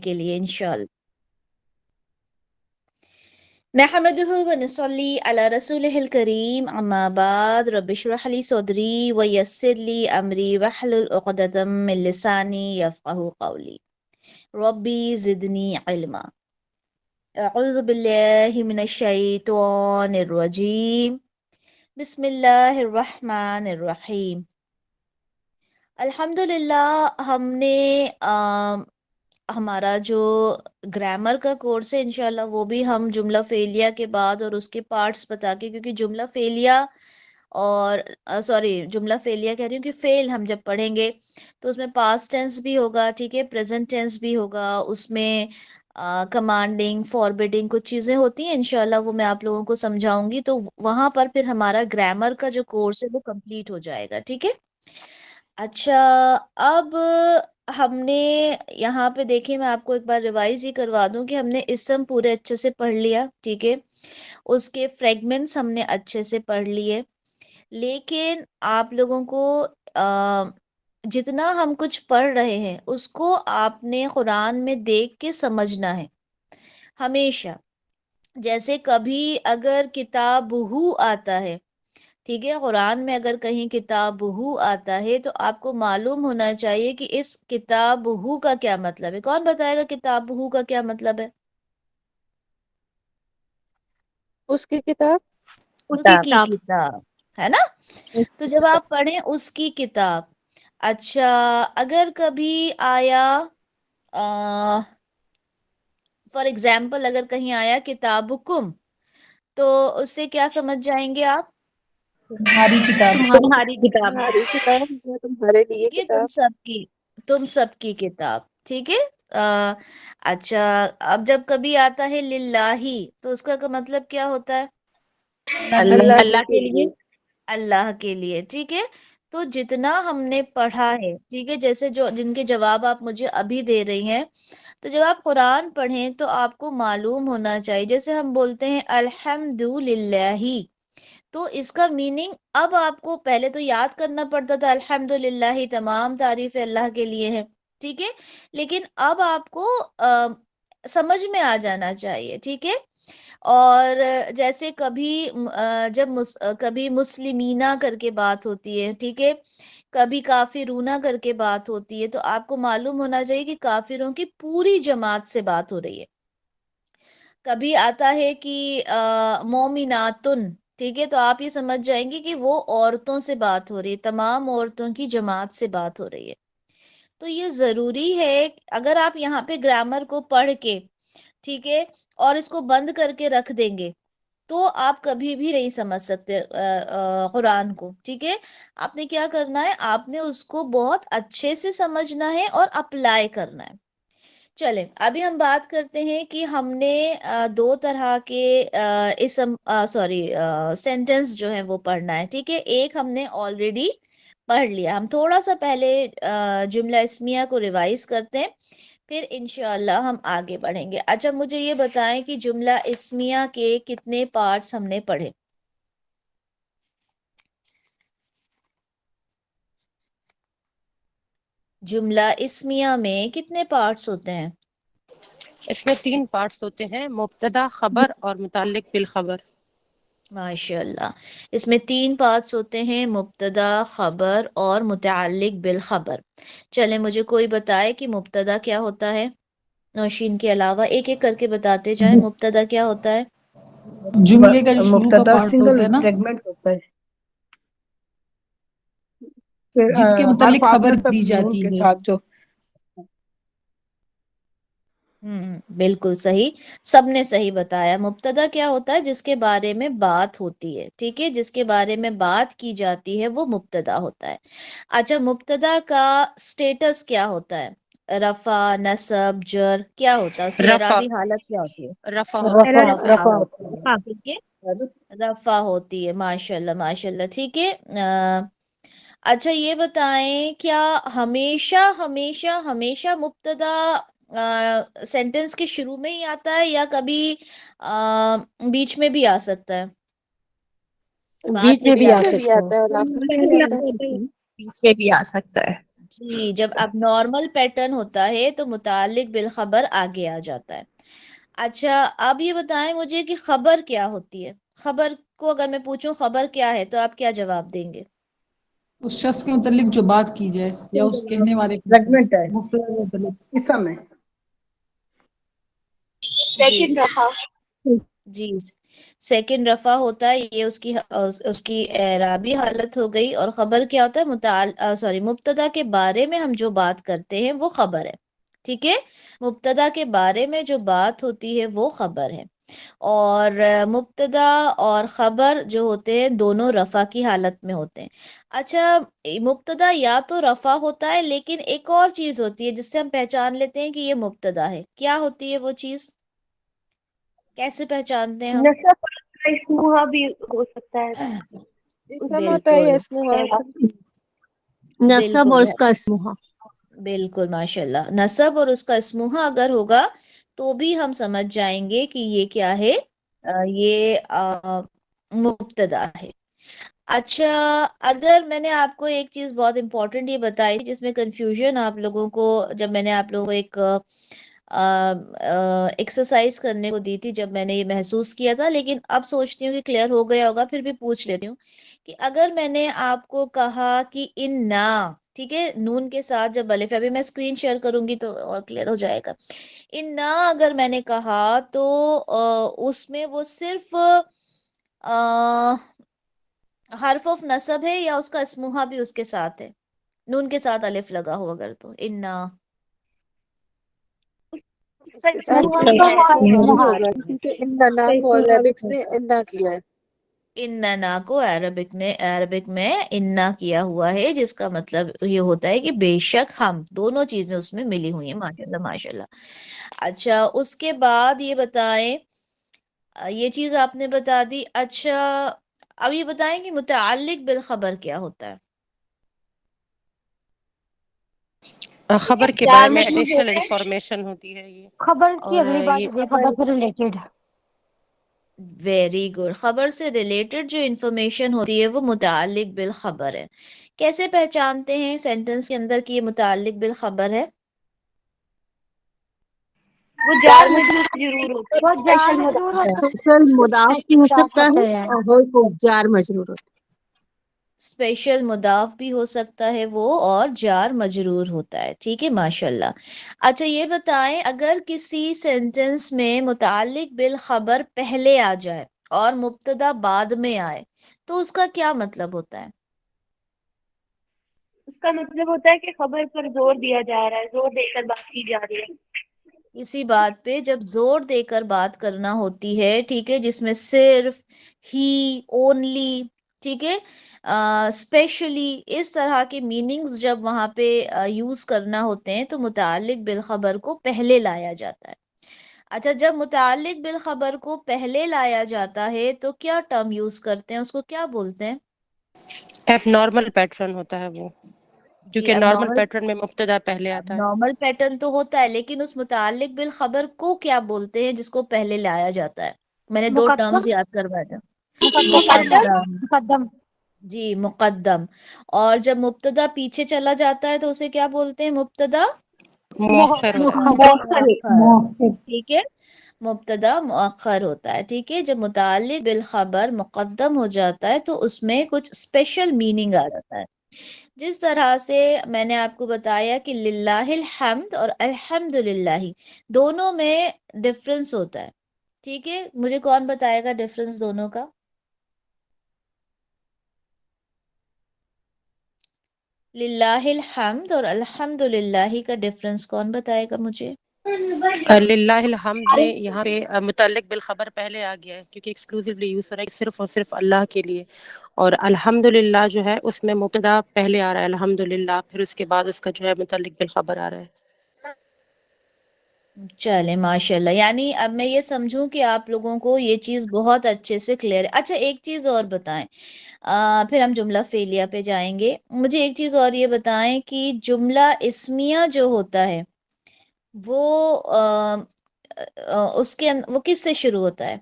के लिए इंशाअल्लाह। नहमदुहु व नसल्ली अला रसूलिहिल करीम, अम्मा बाद, रब्बि इश्रह ली सदरी व यस्सिर ली अमरी वहलुल उक़दतम मिन लिसानी यफ़क़हू क़ौली। रब्बी ज़िदनी इल्मा। अऊज़ु बिल्लाहि मिनश शैतानिर रजीम। बिस्मिल्लाहिर रहमानिर रहीम। अल्हम्दुलिल्लाह हमने हमारा जो ग्रामर का कोर्स है इंशाल्लाह वो भी हम जुमला फेलिया के बाद और उसके पार्ट्स बता के, क्योंकि जुमला फेलिया और सॉरी जुमला फेलिया कह रही हूँ कि फेल हम जब पढ़ेंगे तो उसमें पास्ट टेंस भी होगा, ठीक है, प्रेजेंट टेंस भी होगा, उसमें कमांडिंग फॉरबिडिंग कुछ चीज़ें होती हैं इंशाल्लाह, वो मैं आप लोगों को समझाऊंगी। तो वहां पर फिर हमारा ग्रामर का जो कोर्स है वो कंप्लीट हो जाएगा, ठीक है। अच्छा, अब हमने यहाँ पे देखिए, मैं आपको एक बार रिवाइज ही करवा दूं कि हमने इसम पूरे अच्छे से पढ़ लिया, ठीक है, उसके फ्रेगमेंट्स हमने अच्छे से पढ़ लिए, लेकिन आप लोगों को जितना हम कुछ पढ़ रहे हैं उसको आपने कुरान में देख के समझना है हमेशा। जैसे कभी अगर किताबहू आता है, ठीक है, कुरान में अगर कहीं किताबहू आता है तो आपको मालूम होना चाहिए कि इस किताबहू का क्या मतलब है। कौन बताएगा किताबहू का क्या मतलब है? उसकी किताब। किताब। उसकी किताब, है ना। तो जब आप पढ़ें उसकी किताब, अच्छा, अगर कभी आया फॉर एग्जाम्पल अगर कहीं आया किताबुकुम, तो उससे क्या समझ जाएंगे आप? तुम्हारी किताब। तुम्हारी किताब, तुम्हारी किताब या तुम्हारे लिए ये तुम किताब। सबकी, तुम सबकी किताब, ठीक है। अच्छा, अब जब कभी आता है लिल्लाही तो उसका का मतलब क्या होता है? अल्लाह अल्लाह के ही अल्लाह के के लिए। लिए, अल्लाह के लिए, ठीक है। तो जितना हमने पढ़ा है, ठीक है, जैसे जो जिनके जवाब आप मुझे अभी दे रही हैं, तो जब आप कुरान पढ़ें तो आपको मालूम होना चाहिए, जैसे हम बोलते हैं अल्हम्दुलिल्लाही, तो इसका मीनिंग अब आपको पहले तो याद करना पड़ता था, अल्हम्दुलिल्लाह तमाम तारीफ अल्लाह के लिए है, ठीक है, लेकिन अब आपको समझ में आ जाना चाहिए, ठीक है। और जैसे कभी जब कभी मुस्लिमीना करके बात होती है, ठीक है, कभी काफिरूना करके बात होती है, तो आपको मालूम होना चाहिए कि काफिरों की पूरी जमात से बात हो रही है। कभी आता है कि मोमिनातुन, ठीक है, तो आप ये समझ जाएंगे कि वो औरतों से बात हो रही है, तमाम औरतों की जमात से बात हो रही है। तो ये जरूरी है, अगर आप यहाँ पे ग्रामर को पढ़ के, ठीक है, और इसको बंद करके रख देंगे तो आप कभी भी नहीं समझ सकते कुरान को, ठीक है। आपने क्या करना है, आपने उसको बहुत अच्छे से समझना है और अप्लाई करना है। चले, अभी हम बात करते हैं कि हमने दो तरह के इसम सॉरी सेंटेंस जो है वो पढ़ना है, ठीक है। एक हमने ऑलरेडी पढ़ लिया, हम थोड़ा सा पहले जुमला इस्मिया को रिवाइज करते हैं, फिर इंशाल्लाह हम आगे बढ़ेंगे। अच्छा, मुझे ये बताएं कि जुमला इस्मिया के कितने पार्ट्स हमने पढ़े? जुमला इस्मिया में कितने पार्ट्स होते हैं? इसमें 3 पार्ट्स होते हैं, मुब्तदा, खबर और मुताल्लिक बिल खबर। माशाल्लाह, इसमें 3 पार्ट्स होते हैं, मुब्तदा, खबर और मुतअल्लिक बिल खबर। चले, मुझे कोई बताए कि मुब्तदा क्या होता है, नौशीन के अलावा एक एक करके बताते जाएं, मुब्तदा क्या होता है? जुमले का जो शुरू का मुब्तदा पार्ट सिंगल होता है ना, फ्रेगमेंट होता है, फिर जिसके हर मुतालिक पार्ट में खबर सब दी नून जाती के है। साथ जो बिल्कुल सही, सबने सही बताया। मुब्तदा क्या होता है? जिसके बारे में बात होती है, ठीक है, जिसके बारे में बात की जाती है वो मुब्तदा होता है। अच्छा, मुब्तदा का स्टेटस क्या होता है? रफा, नसब, जर क्या होता है? उसकी रफ़ा, एराबी हालत क्या होती है? रफ़ा होता रफा है। रफा रफा होती होता है, है। ठीक है, रफा होती है, माशाल्लाह माशाल्लाह, ठीक है। अच्छा, ये बताएं, क्या हमेशा हमेशा हमेशा मुब्तदा सेंटेंस के शुरू में ही आता है या कभी बीच में भी आ सकता है, बाद बीच में में भी भी आ आ सकता सकता है और आखिर में भी आता है। बीच में भी आ सकता है। जी, जब अब नॉर्मल पैटर्न होता है तो मुतालिक बिल खबर आगे आ जाता है। अच्छा, अब ये बताएं मुझे कि खबर क्या होती है। खबर को अगर मैं पूछूं खबर क्या है तो आप क्या जवाब देंगे? उस शख्स के मुतालिक जो बात की जाए या उस कहने वाले के फ्रेगमेंट है मुब्तदा के मुतालिक। इस समय। जी सेकंड रफा। जी, सेकंड रफा होता है, ये उसकी एराबी हालत हो गई। और खबर क्या होता है? सॉरी, मुब्तदा के बारे में हम जो बात करते हैं वो खबर है। ठीक है, मुब्तदा के बारे में जो बात होती है वो खबर है। और मुब्तदा और खबर जो होते हैं दोनों रफा की हालत में होते हैं। अच्छा, मुब्तदा या तो रफा होता है, लेकिन एक और चीज होती है जिससे हम पहचान लेते हैं कि ये मुब्तदा है। क्या होती है वो चीज? कैसे पहचानते हैं हम? नसब का इसमुहा भी हो सकता है। इसम होता है या बिल्कुल, इसमें होता है? नसब और बिल्कुल, उसका समूह। बिल्कुल, माशाल्लाह। नसब और उसका समूह अगर होगा तो भी हम समझ जाएंगे कि ये क्या है, ये मुब्तदा है। अच्छा, अगर मैंने आपको एक चीज बहुत इंपॉर्टेंट ये बताई थी जिसमें कंफ्यूजन आप लोगों को, जब मैंने आप लोगों को एक एक्सरसाइज करने को दी थी, जब मैंने ये महसूस किया था, लेकिन अब सोचती हूँ कि क्लियर हो गया होगा, फिर भी पूछ लेती हूँ कि अगर मैंने आपको कहा कि इन्ना, ठीक है, नून के साथ जब अलिफ, अभी मैं स्क्रीन शेयर करूंगी तो और क्लियर हो जाएगा। इन्ना अगर मैंने कहा तो उसमें वो सिर्फ हर्फ ऑफ नसब है या उसका स्मुहा भी उसके साथ है? नून के साथ अलिफ लगा हो अगर, तो इन्ना उसका उसके साथ इसमुहा भी भी है। भी होगा क्योंकि इन नना को अरेबिक्स ने इन्ना किया है। इन्ना को अरबिक में इन्ना किया हुआ है, जिसका मतलब ये होता है कि बेशक हम, दोनों चीजें उसमें मिली हुई हैं। माशाल्लाह माशाल्लाह। अच्छा, उसके बाद ये बताएं, ये चीज आपने बता दी। अच्छा, अब ये बताएं कि मुतअल्लिक बिल खबर क्या होता है? खबर के बारे जार में मजरूर एडिशनल होते हैं। इंफॉर्मेशन होती है ये। खबर की और अगली बात ये होती है खबर से रिलेटेड। वेरी गुड, खबर से रिलेटेड जो इंफॉर्मेशन होती है वो मुतअल्लिक बिल खबर है। कैसे पहचानते हैं सेंटेंस के अंदर कि ये मुतअल्लिक बिल खबर है? वो जार मजरूर जरूर होते हैं। वो जार मजरूर होते हैं। स्पेशल मुदाफ भी हो मुदाफ सकता होते है हैं। और हर्फ जार मजरूर होता स्पेशल मुदाफ भी हो सकता है वो, और जार मजरूर होता है। ठीक है, माशाल्लाह। अच्छा, ये बताएं, अगर किसी सेंटेंस में मुतालिक बिल खबर पहले आ जाए और मुब्तदा बाद में आए तो उसका क्या मतलब होता है? उसका मतलब होता है कि खबर पर जोर दिया जा रहा है, जोर देकर बात की जा रही है। किसी बात पे जब जोर देकर बात करना होती है, ठीक है, जिसमें सिर्फ, ही, ओनली, ठीक है, स्पेशली, इस तरह के मीनिंग्स जब वहां पे यूज करना होते हैं तो मुतालिक बिल खबर को पहले लाया जाता है। अच्छा, जब मुतालिक बिल खबर को पहले लाया जाता है तो क्या टर्म यूज करते हैं, उसको क्या बोलते हैं? एब नॉर्मल पैटर्न होता है वो, जी, क्योंकि अब नॉर्मल नॉर्मल, पैटर्न में मुब्तदा पहले आता है। नॉर्मल पैटर्न तो होता है, लेकिन उस मुतालिक बिल खबर को क्या बोलते हैं जिसको पहले लाया जाता है? मैंने दो टर्म्स मुकद्दम। याद करवाए थे। मुकद्दम। मुकद्दम, मुकद्दम। जी, मुकद्दम। और जब मुब्तदा पीछे चला जाता है तो उसे क्या बोलते हैं? मुब्तदा मुअख्खर होता है। मुअख्खर। मुअख्खर। ठीक है, मुब्तदा मुअख्खर होता है। ठीक है, जब मुतालिक बिल खबर मुकद्दम हो जाता है तो उसमें कुछ स्पेशल मीनिंग आ जाता है। जिस तरह से मैंने आपको बताया कि लिल्लाहिल हम्द और अल्हम्दुलिल्लाहि, दोनों में डिफरेंस होता है। ठीक है, मुझे कौन बताएगा डिफरेंस दोनों का? लिल्लाहिल हम्द और अल्हम्दुलिल्लाहि का डिफरेंस कौन बताएगा मुझे? लिल्लाहिल हम्द में यहाँ पे मुतल्लिक बिल खबर पहले आ गया है, क्योंकि एक्सक्लूसिवली यूज हो रहा है सिर्फ और सिर्फ अल्लाह के लिए। और अल्हम्दुलिल्लाह जो है उसमें मुब्तदा पहले आ रहा है अल्हम्दुलिल्लाह, फिर उसके बाद उसका जो है मुतल्लिक बिल खबर आ रहा है। चले, माशाल्लाह। यानी अब मैं ये समझूं कि आप लोगों को ये चीज बहुत अच्छे से क्लियर है। अच्छा, एक चीज और बताएं, फिर हम जुमला फेलिया पे जाएंगे। मुझे एक चीज और ये बताएं कि जुमला इस्मिया जो होता है वो वो किस से शुरू होता है?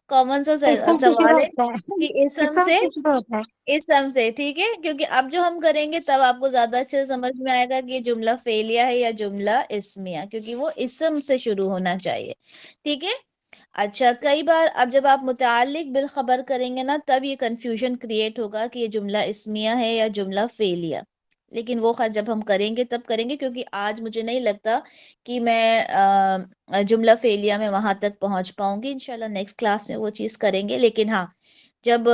कॉमन सा इसम से शुरू सवाल है होता है। कि इसम इसम से, से शुरू होता है। इसम से, ठीक है, क्योंकि अब जो हम करेंगे तब आपको ज्यादा अच्छे से समझ में आएगा कि ये जुमला फेलिया है या जुमला इस्मिया, क्योंकि वो इसम से शुरू होना चाहिए, ठीक है। अच्छा, कई बार अब जब आप मुतालिक बिल खबर करेंगे ना, तब ये कंफ्यूजन क्रिएट होगा कि ये जुमला इस्मिया है या जुमला फेलिया, लेकिन वो खैर जब हम करेंगे तब करेंगे, क्योंकि आज मुझे नहीं लगता कि मैं जुमला फेलिया में वहां तक पहुंच पाऊंगी। इंशाल्लाह नेक्स्ट क्लास में वो चीज़ करेंगे, लेकिन हाँ, जब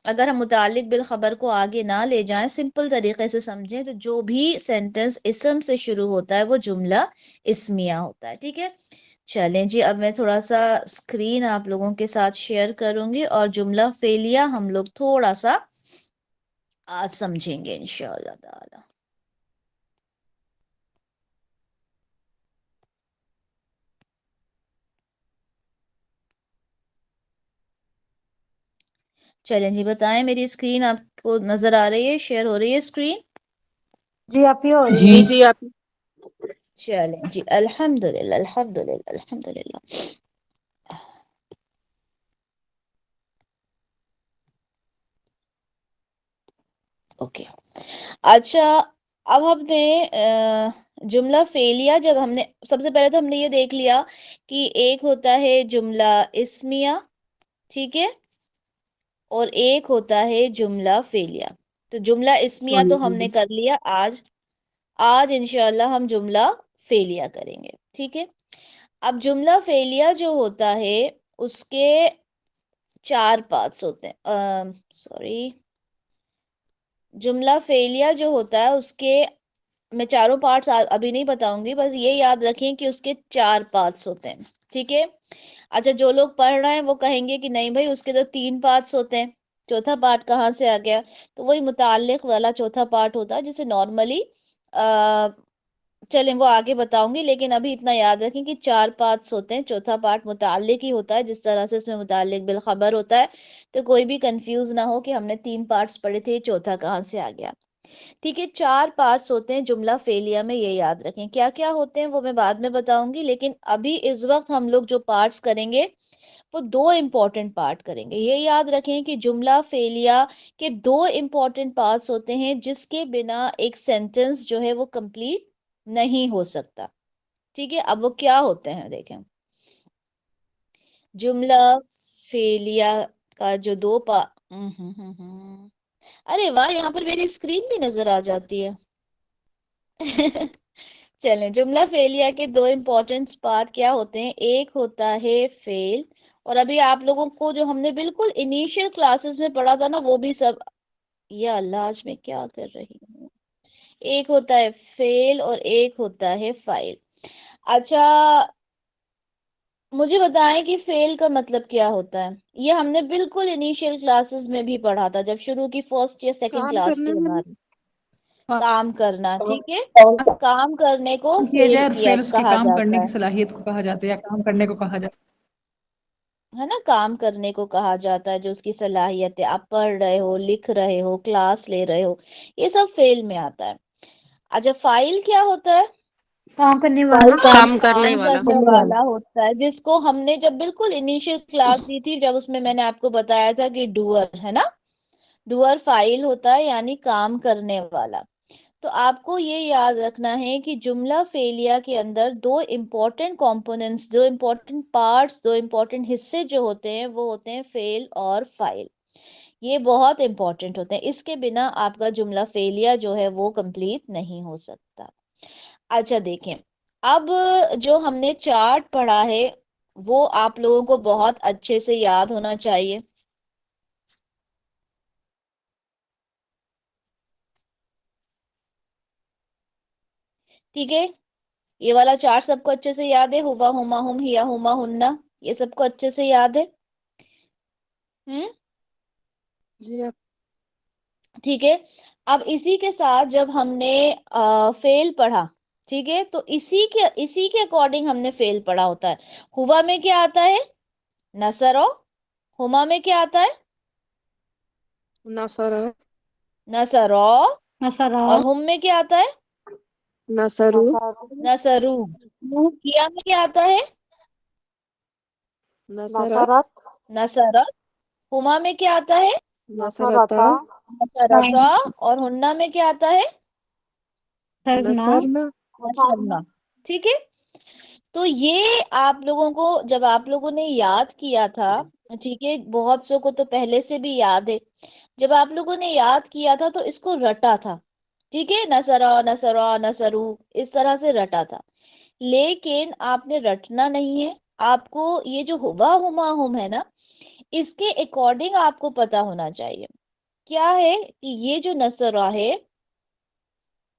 अगर हम मुतालिक बिल खबर को आगे ना ले जाएं, सिंपल तरीके से समझें, तो जो भी सेंटेंस इसम से शुरू होता है वो जुमला इस्मिया होता है, ठीक है। चलें जी, अब मैं थोड़ा सा स्क्रीन आप लोगों के साथ शेयर करूंगी और जुमला फेलिया हम लोग थोड़ा सा आज समझेंगे इंशाअल्लाह ताला। चलें जी, बताएं मेरी स्क्रीन आपको नजर आ रही है, शेयर हो रही है स्क्रीन? जी आप ही हो रही जी है। जी जी आप चलें जी, अल्हम्दुलिल्लाह अल्हम्दुलिल्लाह अल्हम्दुलिल्लाह। ओके, अच्छा, अब हमने जुमला फेलिया, जब हमने सबसे पहले तो हमने ये देख लिया कि एक होता है जुमला इस्मिया, ठीक है, और एक होता है जुमला फेलिया। तो जुमला इस्मिया हाँ तो हमने जी। कर लिया। आज आज इंशाल्लाह हम जुमला फेलिया करेंगे, ठीक है। अब जुमला फेलिया जो होता है उसके चार पार्ट्स होते हैं, सॉरी, जुमला फेलिया जो होता है उसके, मैं चारों पार्ट्स अभी नहीं बताऊंगी, बस ये याद रखें कि उसके चार पार्ट्स होते हैं, ठीक है। अच्छा, जो लोग पढ़ रहे हैं वो कहेंगे कि नहीं भाई, उसके तो तीन पार्ट्स होते हैं, चौथा पार्ट कहाँ से आ गया? तो वही मुताल्लिक वाला चौथा पार्ट होता है, जिसे नॉर्मली चलें वो आगे बताऊंगी, लेकिन अभी इतना याद रखें कि चार पार्ट्स होते हैं, चौथा पार्ट मुताल्लिक ही होता है, जिस तरह से इसमें मुताल्लिक बिल खबर होता है। तो कोई भी कंफ्यूज ना हो कि हमने तीन पार्ट्स पढ़े थे, चौथा कहाँ से आ गया, ठीक है। चार पार्ट्स होते हैं जुमला फेलिया में, ये याद रखें। क्या क्या होते हैं वो मैं बाद में बताऊंगी, लेकिन अभी इस वक्त हम लोग जो पार्ट्स करेंगे वो दो इम्पोर्टेंट पार्ट करेंगे। ये याद रखें कि जुमला फेलिया के दो इम्पोर्टेंट पार्ट्स होते हैं, जिसके बिना एक सेंटेंस जो है वो कंप्लीट नहीं हो सकता, ठीक है। अब वो क्या होते हैं देखें, जुमला फेलिया का जो दो पा अरे वाह, यहाँ पर मेरी स्क्रीन भी नजर आ जाती है। चलें, जुमला फेलिया के दो इम्पोर्टेंट पार्ट क्या होते हैं? एक होता है फेल, और अभी आप लोगों को जो हमने बिल्कुल इनिशियल क्लासेस में पढ़ा था ना, वो भी सब, या अल्लाह आज मैं क्या कर रही हूँ। एक होता है फेल और एक होता है फाइल। अच्छा, मुझे बताएं कि फेल का मतलब क्या होता है? ये हमने बिल्कुल इनिशियल क्लासेस में भी पढ़ा था, जब शुरू की फर्स्ट या सेकंड काम क्लास करने थी में हमारी। काम करना, ठीक है, काम काम करने को किया फेल जाए और किया फेल उसके कहा काम करने जाता की है सलाहियत को कहा जाता है या काम करने को कहा जाता है ना, काम करने को कहा जाता है, जो उसकी सलाहियत है, आप पढ़ रहे हो, लिख रहे हो, क्लास ले रहे हो, ये सब फेल में आता है। अच्छा, फाइल क्या होता है? काम करने वाला। काम करने काम वाला। करने वाला होता है, जिसको हमने जब बिल्कुल इनिशियल है क्लास दी थी, जब उसमें मैंने आपको बताया था कि डूअर है ना, डूअर फाइल होता है, यानी काम करने वाला। तो आपको ये याद रखना है कि जुमला फेलिया के अंदर दो इम्पोर्टेंट कंपोनेंट्स, दो इम्पोर्टेंट पार्ट्स, दो इम्पोर्टेंट हिस्से जो होते हैं वो होते हैं फेल और फाइल। ये बहुत इम्पोर्टेंट होते हैं, इसके बिना आपका जुमला फेलिया जो है वो कंप्लीट नहीं हो सकता। अच्छा देखें, अब जो हमने चार्ट पढ़ा है वो आप लोगों को बहुत अच्छे से याद होना चाहिए, ठीक है। ये वाला चार्ट सबको अच्छे से याद है? हुवा हुमा हुम हिया हुमा हुन्ना, ये सबको अच्छे से याद है? हम्म, जी आप ठीक है। अब इसी के साथ जब हमने फेल पढ़ा, ठीक है, तो इसी के अकॉर्डिंग हमने फेल पढ़ा होता है। हुआ में क्या आता है? नसरो। हुमा में क्या आता है? नसर नसरो। नसरा। और हुम में क्या आता है? नसरू नसरू। किया में क्या आता है? नसरत नसरत। हुमा में क्या आता है? नसरता नसरता। और हुन्ना में क्या आता है? नसरना नसरना। ठीक है। तो ये आप लोगों को जब आप लोगों ने याद किया था, ठीक है, बहुत सौ को तो पहले से भी याद है, जब आप लोगों ने याद किया था तो इसको रटा था। ठीक है, नसरा नसरा नसरू, इस तरह से रटा था। लेकिन आपने रटना नहीं है, आपको ये जो हुवा हुमा हुम है ना, इसके अकॉर्डिंग आपको पता होना चाहिए क्या है कि ये जो नसरा है,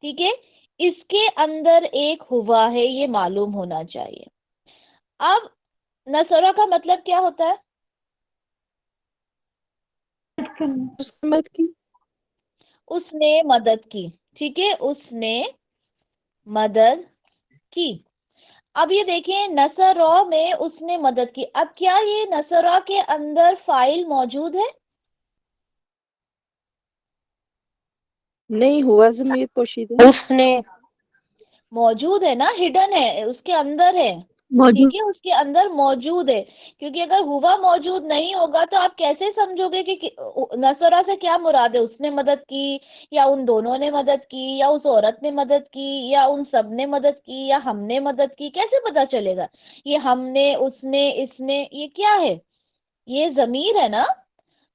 ठीक है, इसके अंदर एक हुआ है, ये मालूम होना चाहिए। अब नसरा का मतलब क्या होता है? उसकी मदद की उसने मदद की। ठीक है, उसने मदद की। अब ये देखिए, नसरा में उसने मदद की। अब क्या ये नसरा के अंदर फाइल मौजूद है? नहीं हुआ ज़मीर पोशीदा उसने मौजूद है ना, हिडन है, उसके अंदर है। ठीक मौजूद है, उसके अंदर मौजूद है। क्योंकि अगर हुआ मौजूद नहीं होगा तो आप कैसे समझोगे कि नसरा से क्या मुराद है? उसने मदद की, या उन दोनों ने मदद की, या उस औरत ने मदद की, या उन सब ने मदद की, या हमने मदद की? कैसे पता चलेगा? ये हमने, उसने, इसने, ये क्या है? ये जमीर है ना।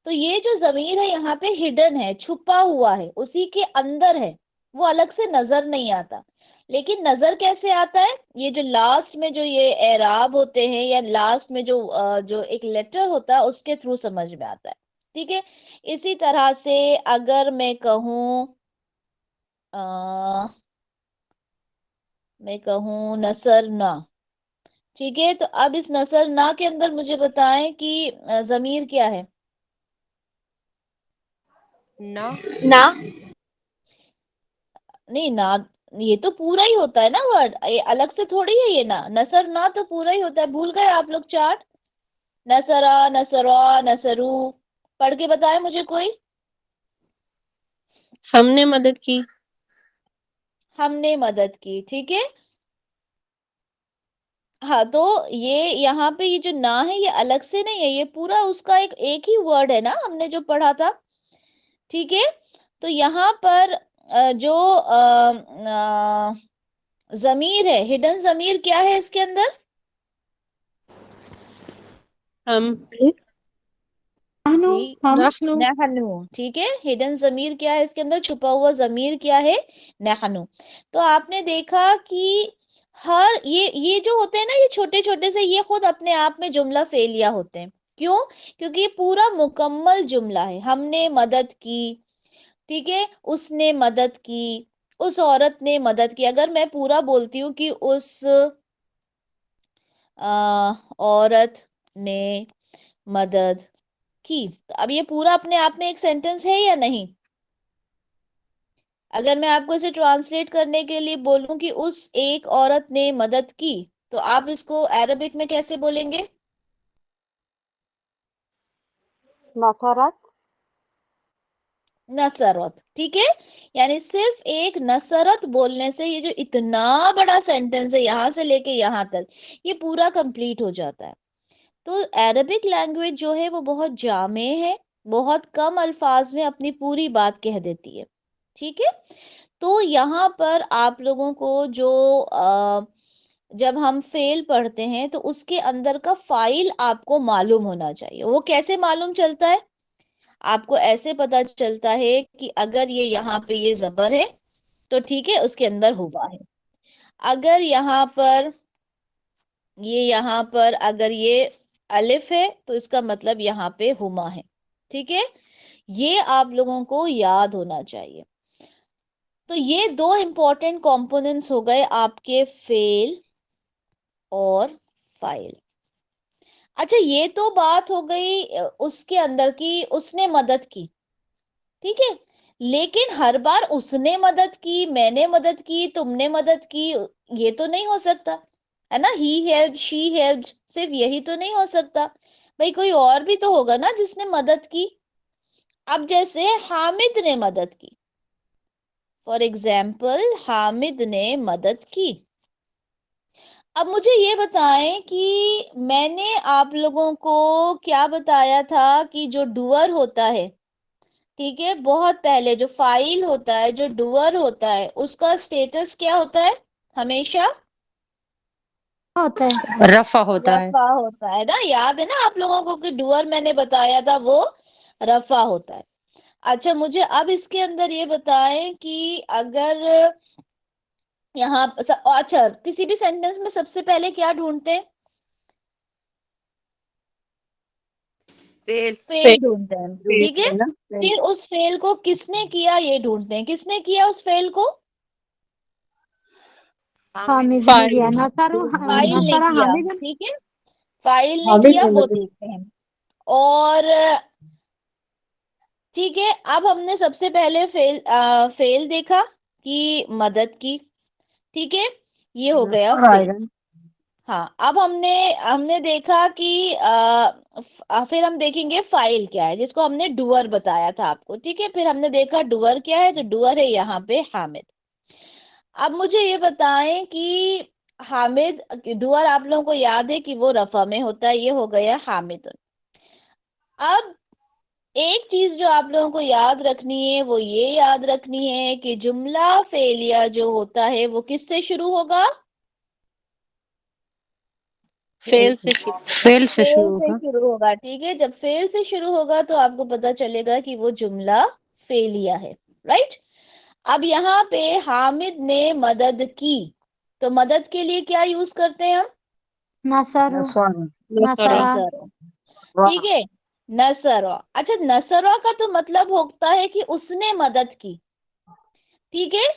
तो ये जो जमीर है यहाँ पे हिडन है, छुपा हुआ है, उसी के अंदर है, वो अलग से नजर नहीं आता। लेकिन नजर कैसे आता है? ये जो लास्ट में जो ये एराब होते हैं, या लास्ट में जो एक लेटर होता है, उसके थ्रू समझ में आता है। ठीक है। इसी तरह से अगर मैं कहूँ नसरना। ठीक है, तो अब इस नसरना के अंदर मुझे बताएं कि जमीर क्या है? ना ना नहीं ना, ये तो पूरा ही होता है ना वर्ड, ये अलग से थोड़ी है। ये ना, नसर ना तो पूरा ही होता है। भूल गए आप लोग चार्ट? नसरा, नसरा, नसरू। पढ़ के बताए मुझे कोई। हमने मदद की हमने मदद की। ठीक है। हाँ, तो ये यहाँ पे ये जो ना है, ये अलग से नहीं है, ये पूरा उसका एक ही वर्ड है ना, हमने जो पढ़ा था। ठीक है। तो यहाँ पर जो जमीर है, हिडन जमीर क्या है इसके अंदर? हम जी, नहनु नहनु। ठीक है, हिडन जमीर क्या है इसके अंदर? छुपा हुआ जमीर क्या है? नहनु। तो आपने देखा कि हर ये जो होते हैं ना, ये छोटे छोटे से, ये खुद अपने आप में जुमला फेलिया होते हैं। क्यों? क्योंकि ये पूरा मुकम्मल जुमला है। हमने मदद की, ठीक है, उसने मदद की, उस औरत ने मदद की। अगर मैं पूरा बोलती हूँ कि उस औरत ने मदद की, तो अब ये पूरा अपने आप में एक सेंटेंस है या नहीं? अगर मैं आपको इसे ट्रांसलेट करने के लिए बोलूं कि उस एक औरत ने मदद की, तो आप इसको अरबिक में कैसे बोलेंगे? नसरत नसरत। ठीक है। यानी सिर्फ एक नसरत बोलने से ये जो इतना बड़ा सेंटेंस है, यहाँ से लेके यहाँ तक, ये पूरा कंप्लीट हो जाता है। तो अरबिक लैंग्वेज जो है वो बहुत जामे है, बहुत कम अल्फाज में अपनी पूरी बात कह देती है। ठीक है। तो यहाँ पर आप लोगों को जो जब हम फेल पढ़ते हैं तो उसके अंदर का फाइल आपको मालूम होना चाहिए। वो कैसे मालूम चलता है? आपको ऐसे पता चलता है कि अगर ये यहाँ पे ये जबर है तो ठीक है, उसके अंदर हुआ है। अगर यहाँ पर अगर ये अलिफ है तो इसका मतलब यहाँ पे हुमा है। ठीक है। ये आप लोगों को याद होना चाहिए। तो ये दो इंपॉर्टेंट कंपोनेंट्स हो गए आपके फेल और फाइल। अच्छा, ये तो बात हो गई उसके अंदर की, उसने मदद की। ठीक है। लेकिन हर बार उसने मदद की, मैंने मदद की, तुमने मदद की, ये तो नहीं हो सकता है ना। ही हेल्प, शी हेल्प, सिर्फ यही तो नहीं हो सकता। भाई कोई और भी तो होगा ना जिसने मदद की। अब जैसे हामिद ने मदद की, फॉर एग्जाम्पल हामिद ने मदद की। अब मुझे ये बताएं कि मैंने आप लोगों को क्या बताया था कि जो डूअर होता है, ठीक है, बहुत पहले जो फाइल होता है, जो डूअर होता है, उसका स्टेटस क्या होता है? हमेशा होता है। रफा होता है। रफा होता है ना, याद है ना आप लोगों को कि डूअर मैंने बताया था वो रफा होता है। अच्छा, मुझे अब इसके अंदर ये बताएं कि अगर यहाँ अच्छा, किसी भी सेंटेंस में सबसे पहले क्या ढूंढते हैं? फेल ढूंढते हैं, ठीक है। फिर उस फेल को किसने किया ये ढूंढते हैं। किसने किया उस फेल को? हामिद ने किया। फाइल ने नसरा किया, हामिद। ठीक है, फाइल ने किया, वो देखते हैं। और ठीक है, अब हमने सबसे पहले फेल देखा कि मदद की, ठीक है, ये हो गया फेल। हाँ, अब हमने हमने देखा कि फिर हम देखेंगे फाइल क्या है, जिसको हमने डूअर बताया था आपको, ठीक है। फिर हमने देखा डूअर क्या है, तो डूअर है यहाँ पे हामिद। अब मुझे ये बताएं कि हामिद, डूअर आप लोगों को याद है कि वो रफा में होता है, ये हो गया हामिद। अब एक चीज जो आप लोगों को याद रखनी है, वो ये याद रखनी है कि जुमला फेलिया जो होता है वो किससे शुरू होगा? फेल से शुरू। फेल से शुरू फेल से होगा। शुरू होगा, ठीक है। जब फेल से शुरू होगा तो आपको पता चलेगा कि वो जुमला फेलिया है, राइट। अब यहाँ पे हामिद ने मदद की, तो मदद के लिए क्या यूज करते हैं हम? नसर। नसरा। नसर, ठीक है, नसर। अच्छा, नसरा का तो मतलब होता है कि उसने मदद की, ठीक है।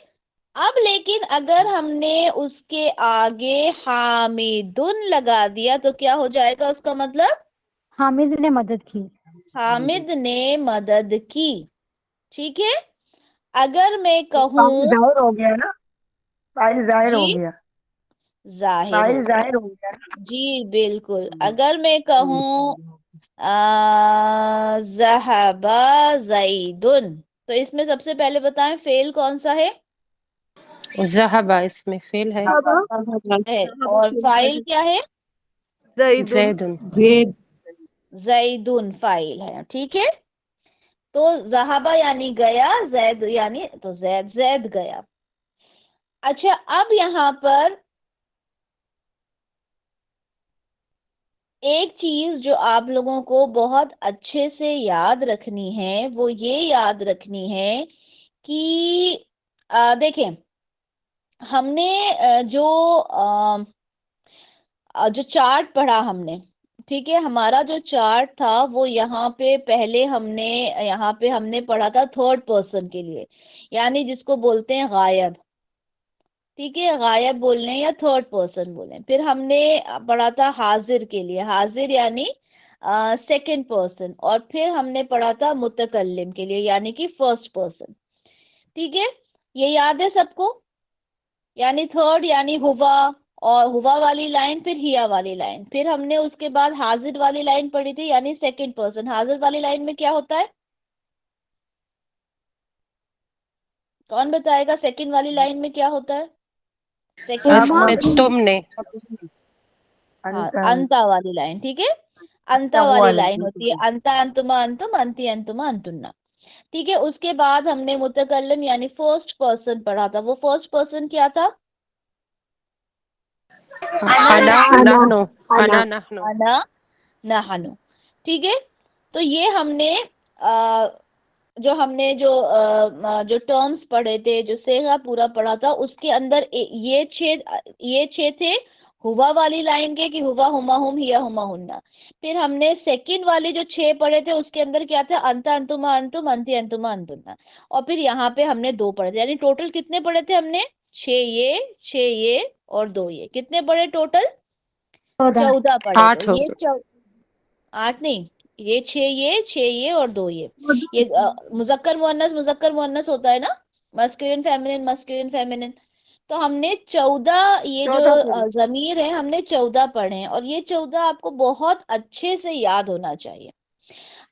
अब लेकिन अगर हमने उसके आगे हामिदुन लगा दिया तो क्या हो जाएगा उसका मतलब? हामिद ने मदद की। हामिद ने मदद की, ठीक है। अगर मैं कहूँ जाहिर हो गया ना, फाइल जाहिर हो जी, गया, जाहिर हो फाइल गया, जाहिर हो गया ना। जी बिल्कुल। अगर मैं कहूँ ज़हबा ज़ैदुन, तो इसमें सबसे पहले बताएं फेल कौन सा है? ज़हबा इसमें फेल है। है, और फाइल क्या है? जैदुन। जेद। ज़ैदुन फाइल है, ठीक है। तो ज़हबा यानी गया, जैद यानी तो जैद, जैद गया। अच्छा, अब यहाँ पर एक चीज जो आप लोगों को बहुत अच्छे से याद रखनी है, वो ये याद रखनी है कि देखें, हमने जो चार्ट पढ़ा हमने, ठीक है, हमारा जो चार्ट था वो यहाँ पे पहले हमने यहाँ पे हमने पढ़ा था थर्ड पर्सन के लिए, यानी जिसको बोलते हैं गायब, ठीक है, गायब बोलने या थर्ड पर्सन बोलें। फिर हमने पढ़ा था हाजिर के लिए, हाजिर यानी सेकंड पर्सन। और फिर हमने पढ़ा था मुतकल्लिम के लिए, यानी कि फर्स्ट पर्सन, ठीक है। ये याद है सबको? यानी थर्ड यानी हुआ, और हुआ वाली लाइन, फिर हिया वाली लाइन, फिर हमने उसके बाद हाजिर वाली लाइन पढ़ी थी, यानी सेकंड पर्सन। हाजिर वाली लाइन में क्या होता है? कौन बताएगा सेकंड वाली लाइन में क्या होता है? सेकंड, इसमें तुमने। हाँ, अंता वाली लाइन, ठीक है, अंता वाली लाइन होती है, अंता अंतुमा अंतुम, अंती अंतुमा अंतुन्ना, ठीक है। उसके बाद हमने मुतकल्लिम यानी फर्स्ट पर्सन पढ़ा था। वो फर्स्ट पर्सन क्या था? अना नहनु। अना नहनु। अना नहनु, ठीक है। तो ये हमने आ, जो टर्म्स पढ़े थे, जो सेगा पूरा पढ़ा था, उसके अंदर ये छह थे हुआ वाली लाइन के, कि हुआ हुमा हुम हिया हुमा हुन्ना। फिर हमने सेकंड वाले जो छह पढ़े थे उसके अंदर क्या था? अंता अंतुमा अंतुम, अंति अंतुमा अंतुन्ना। और फिर यहाँ पे हमने दो पढ़े थे, यानी टोटल कितने पढ़े थे हमने? छह ये और दो ये, कितने पढ़े टोटल? 14 पढ़े थे। 8 हो ये गए। 8 नहीं, ये छह ये और दो ये मुजक्कर मुअन्नस होता है ना, मस्कुलिन फेमिनिन, मस्कुलिन फेमिनिन। तो हमने 14, ये जो जमीर है हमने 14 पढ़े हैं, और ये 14 आपको बहुत अच्छे से याद होना चाहिए।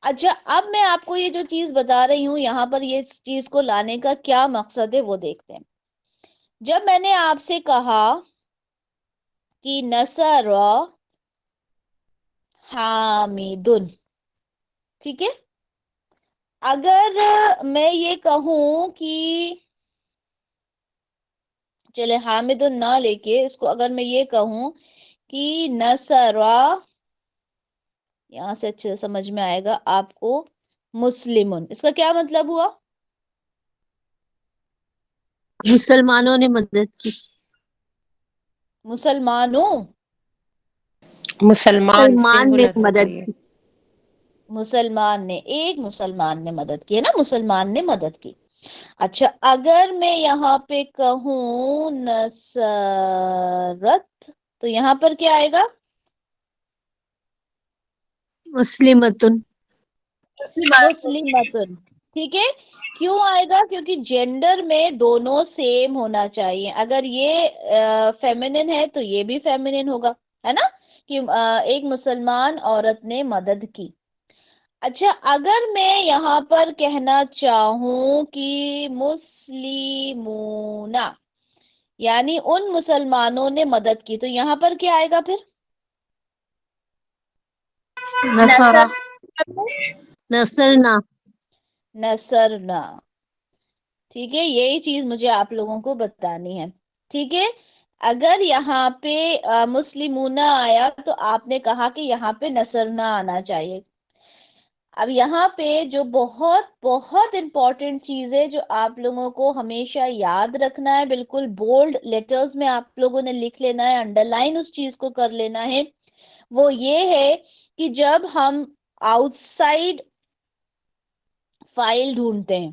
अच्छा, अब मैं आपको ये जो चीज बता रही हूँ यहाँ पर, ये इस चीज को लाने का क्या मकसद है वो देखते हैं। जब मैंने आपसे कहा कि नसर हामिदुन। ठीक है, अगर मैं ये कहूं कि चले हामिदुन ना लेके इसको, अगर मैं ये कहूं कि नसरा, यहां से अच्छे से समझ में आएगा आपको, मुस्लिमुन, इसका क्या मतलब हुआ? मुसलमानों ने मदद की। मुसलमानों, मुसलमान मुसलमान ने सिंगुलर होगा मदद ये। की। मुसलमान ने, एक मुसलमान ने मदद की है ना, मुसलमान ने मदद की। अच्छा, अगर मैं यहाँ पे कहूँ नसरत, तो यहाँ पर क्या आएगा? मुस्लिमतुन। मुस्लिमतुन। ठीक है, क्यों आएगा? क्योंकि जेंडर में दोनों सेम होना चाहिए। अगर ये फेमिनिन है तो ये भी फेमिनिन होगा, है ना, कि एक मुसलमान औरत ने मदद की। अच्छा, अगर मैं यहाँ पर कहना चाहूँ कि मुस्लिमूना, यानी उन मुसलमानों ने मदद की, तो यहाँ पर क्या आएगा फिर? नसारा। नसरना। नसरना। ठीक है, यही चीज मुझे आप लोगों को बतानी है। ठीक है, अगर यहाँ पे मुस्लिमूना आया तो आपने कहा कि यहाँ पे नसरना आना चाहिए। अब यहाँ पे जो बहुत बहुत इम्पोर्टेंट चीज है, जो आप लोगों को हमेशा याद रखना है, बिल्कुल बोल्ड लेटर्स में आप लोगों ने लिख लेना है, अंडरलाइन उस चीज को कर लेना है, वो ये है कि जब हम आउटसाइड फाइल ढूंढते हैं,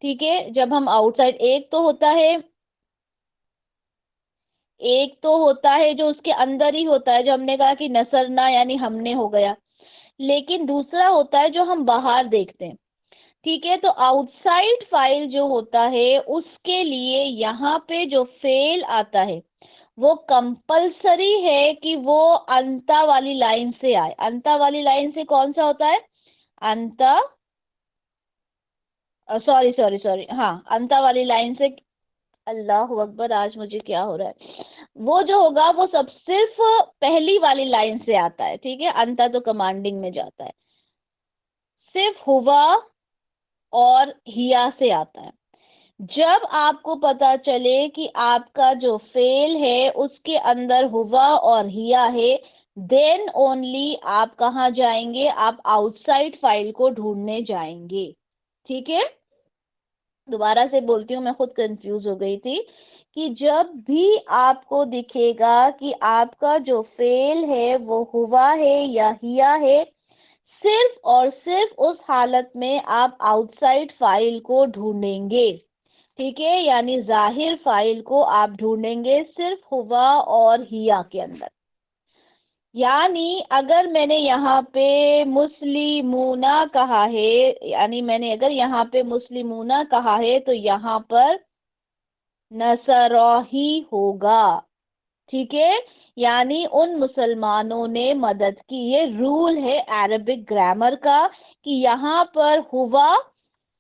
ठीक है, जब हम आउटसाइड, एक तो होता है जो उसके अंदर ही होता है, जो हमने कहा कि नसरना यानी हमने हो गया, लेकिन दूसरा होता है जो हम बाहर देखते हैं। ठीक है, तो आउटसाइड फाइल जो होता है उसके लिए यहाँ पे जो फेल आता है वो कंपलसरी है कि वो अंता वाली लाइन से आए। अंता वाली लाइन से कौन सा होता है? अंता, सॉरी सॉरी सॉरी, हाँ, अंता वाली लाइन से, अल्लाह अकबर, आज मुझे क्या हो रहा है, वो जो होगा वो सब सिर्फ पहली वाली लाइन से आता है। ठीक है, अंता तो कमांडिंग में जाता है, सिर्फ हुआ और हिया से आता है। जब आपको पता चले कि आपका जो फेल है उसके अंदर हुआ और हिया है, देन ओनली आप कहाँ जाएंगे? आप आउटसाइड फाइल को ढूंढने जाएंगे। ठीक है, दोबारा से बोलती हूँ, मैं खुद कंफ्यूज हो गई थी, कि जब भी आपको दिखेगा कि आपका जो फेल है वो हुआ है या हिया है, सिर्फ और सिर्फ उस हालत में आप आउटसाइड फाइल को ढूंढेंगे। ठीक है, यानी जाहिर फाइल को आप ढूंढेंगे सिर्फ हुआ और हिया के अंदर। यानी अगर मैंने यहाँ पे मुस्लिमूना कहा है, यानी मैंने अगर यहाँ पे मुस्लिमूना कहा है तो यहाँ पर नसराही होगा। ठीक है, यानी उन मुसलमानों ने मदद की। ये रूल है अरबिक ग्रामर का कि यहाँ पर हुआ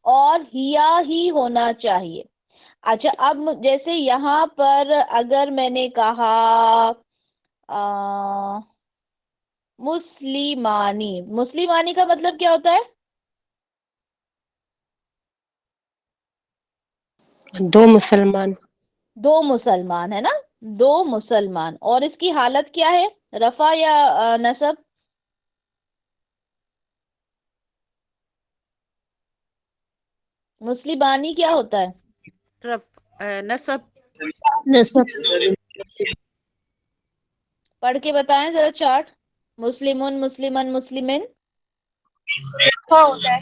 और हिया ही होना चाहिए। अच्छा, अब जैसे यहाँ पर अगर मैंने कहा मुस्लिमानी, मुस्लिमानी का मतलब क्या होता है? दो मुसलमान। दो मुसलमान, है ना, दो मुसलमान। और इसकी हालत क्या है, रफा या नसब? मुस्लिमानी क्या होता है? नसब। नसब। पढ़ के बताएं जरा चार्ट। मुस्लिमुन, मुस्लिमन, मुस्लिमिन, होता है।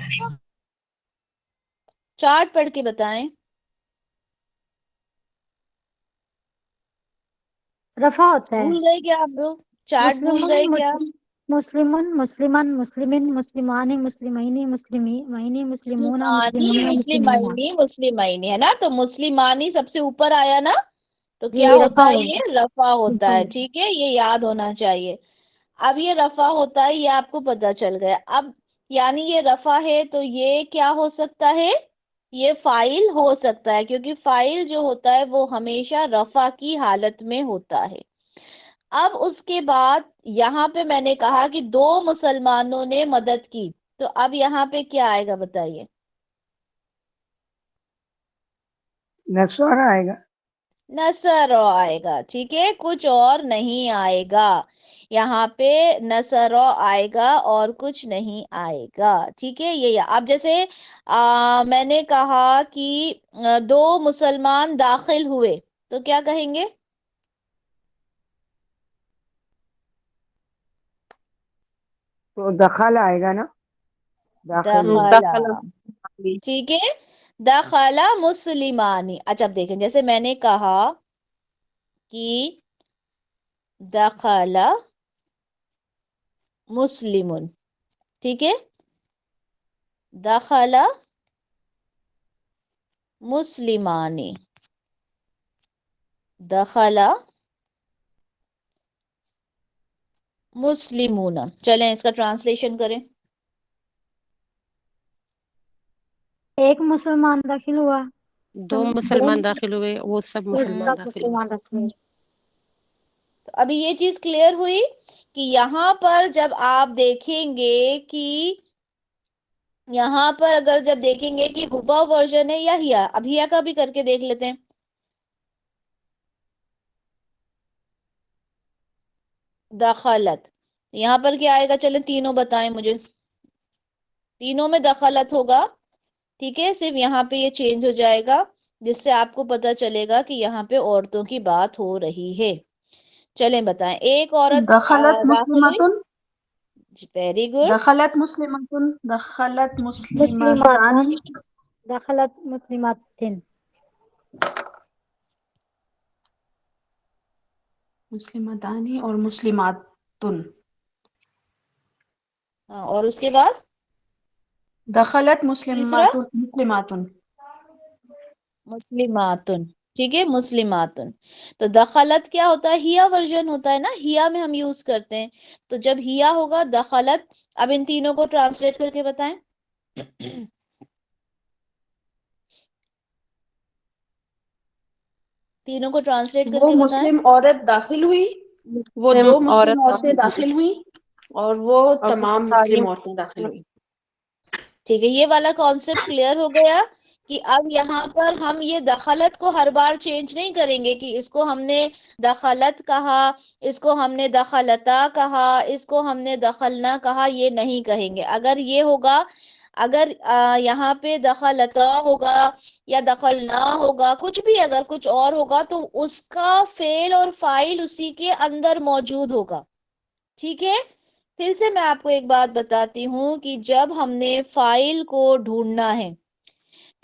चार्ट पढ़ के बताएं। रफा होता है। भूल गए क्या आप लोग? चार्ट भूल मुस्लिमुन गए क्या? मुस्लिमुन, मुस्लिमान, मुस्लिमिन, मुस्लिमानी, मुस्लिमैनी, मुस्लिमीन, मुस्लिमूना, मुस्लिमानी, मुस्लिमीना, मुस्लिमीना। मुस्लिमैनी, मुस्लिमैनी, है ना, तो मुस्लिमानी सबसे ऊपर आया ना, तो जी, क्या रफा होता है? होगा। ये रफा होता है। बिल्कुल। ठीक है, ये याद होना चाहिए। अब ये रफा होता है, ये आपको पता चल गया। अब यानी ये रफा है तो ये क्या हो सकता है? ये फाइल हो सकता है, क्योंकि फाइल जो होता है वो हमेशा रफा की हालत में होता है। अब उसके बाद यहाँ पे मैंने कहा कि 2 मुसलमानों ने मदद की, तो अब यहाँ पे क्या आएगा बताइए? नस्वारा आएगा। नसर आएगा, ठीक है, कुछ और नहीं आएगा। यहाँ पे नसर आएगा और कुछ नहीं आएगा, ठीक है। ये अब जैसे मैंने कहा कि 2 मुसलमान दाखिल हुए, तो क्या कहेंगे? तो दखल आएगा ना, दाखिल नहीं। दखला, दाखला ठीक है। दखला मुस्लिमानी। अच्छा अब देखें, जैसे मैंने कहा कि दखला मुस्लिमुन, ठीक है, दखला मुस्लिमानी, दखला मुस्लिमून। चलें इसका ट्रांसलेशन करें। एक मुसलमान दाखिल हुआ 2 तो मुसलमान दाखिल हुए, वो सब मुसलमान सब दाखिल हुए। मुसलमान दाखिल हुए। तो अभी ये चीज क्लियर हुई कि यहाँ पर जब आप देखेंगे कि यहाँ पर अगर जब देखेंगे कि हुवा वर्जन है या हिया, अब हिया का भी करके देख लेते हैं। दखलत, यहाँ पर क्या आएगा? चले तीनों बताएं मुझे। तीनों में दखलत होगा, ठीक है, सिर्फ यहाँ पे ये चेंज हो जाएगा, जिससे आपको पता चलेगा कि यहाँ पे औरतों की बात हो रही है। चलें बताएं, एक औरत दखलत दाखिल हुई। मुस्लिमतुन, वेरी गुड। दखलत मुस्लिमतुन, दखलत मुस्लिमातन, मुस्लिमतानी, दखलत मुस्लिमातिन। मुस्लिमतानी और मुस्लिमातुन। हाँ, और उसके बाद दखलत तीसरा मुस्लिमातुन, मुस्लिमातुन, ठीक है, मुस्लिमातुन। तो दखलत क्या होता है? हिया वर्जन होता है ना, हिया में हम यूज करते हैं। तो जब हिया होगा दखलत। अब इन तीनों को ट्रांसलेट करके बताएं। तीनों को ट्रांसलेट वो करके बताएं। मुस्लिम औरत दाखिल हुई, वो मुस्लिम 2 औरत मुस्लिम औरतें दाखिल हुई दाखिल हुई, और वो और वो तमाम सारी मुस्लिम औरतें दाखिल हुई। ठीक है, ये वाला कॉन्सेप्ट क्लियर हो गया कि अब यहाँ पर हम ये दखलत को हर बार चेंज नहीं करेंगे कि इसको हमने दखलत कहा, इसको हमने दखलता कहा, इसको हमने दखलना कहा, ये नहीं कहेंगे। अगर ये होगा, अगर यहाँ पे दखलता होगा या दखलना होगा, कुछ भी अगर कुछ और होगा, तो उसका फेल और फाइल उसी के अंदर मौजूद होगा, ठीक है। फिर से मैं आपको एक बात बताती हूँ कि जब हमने फाइल को ढूंढना है,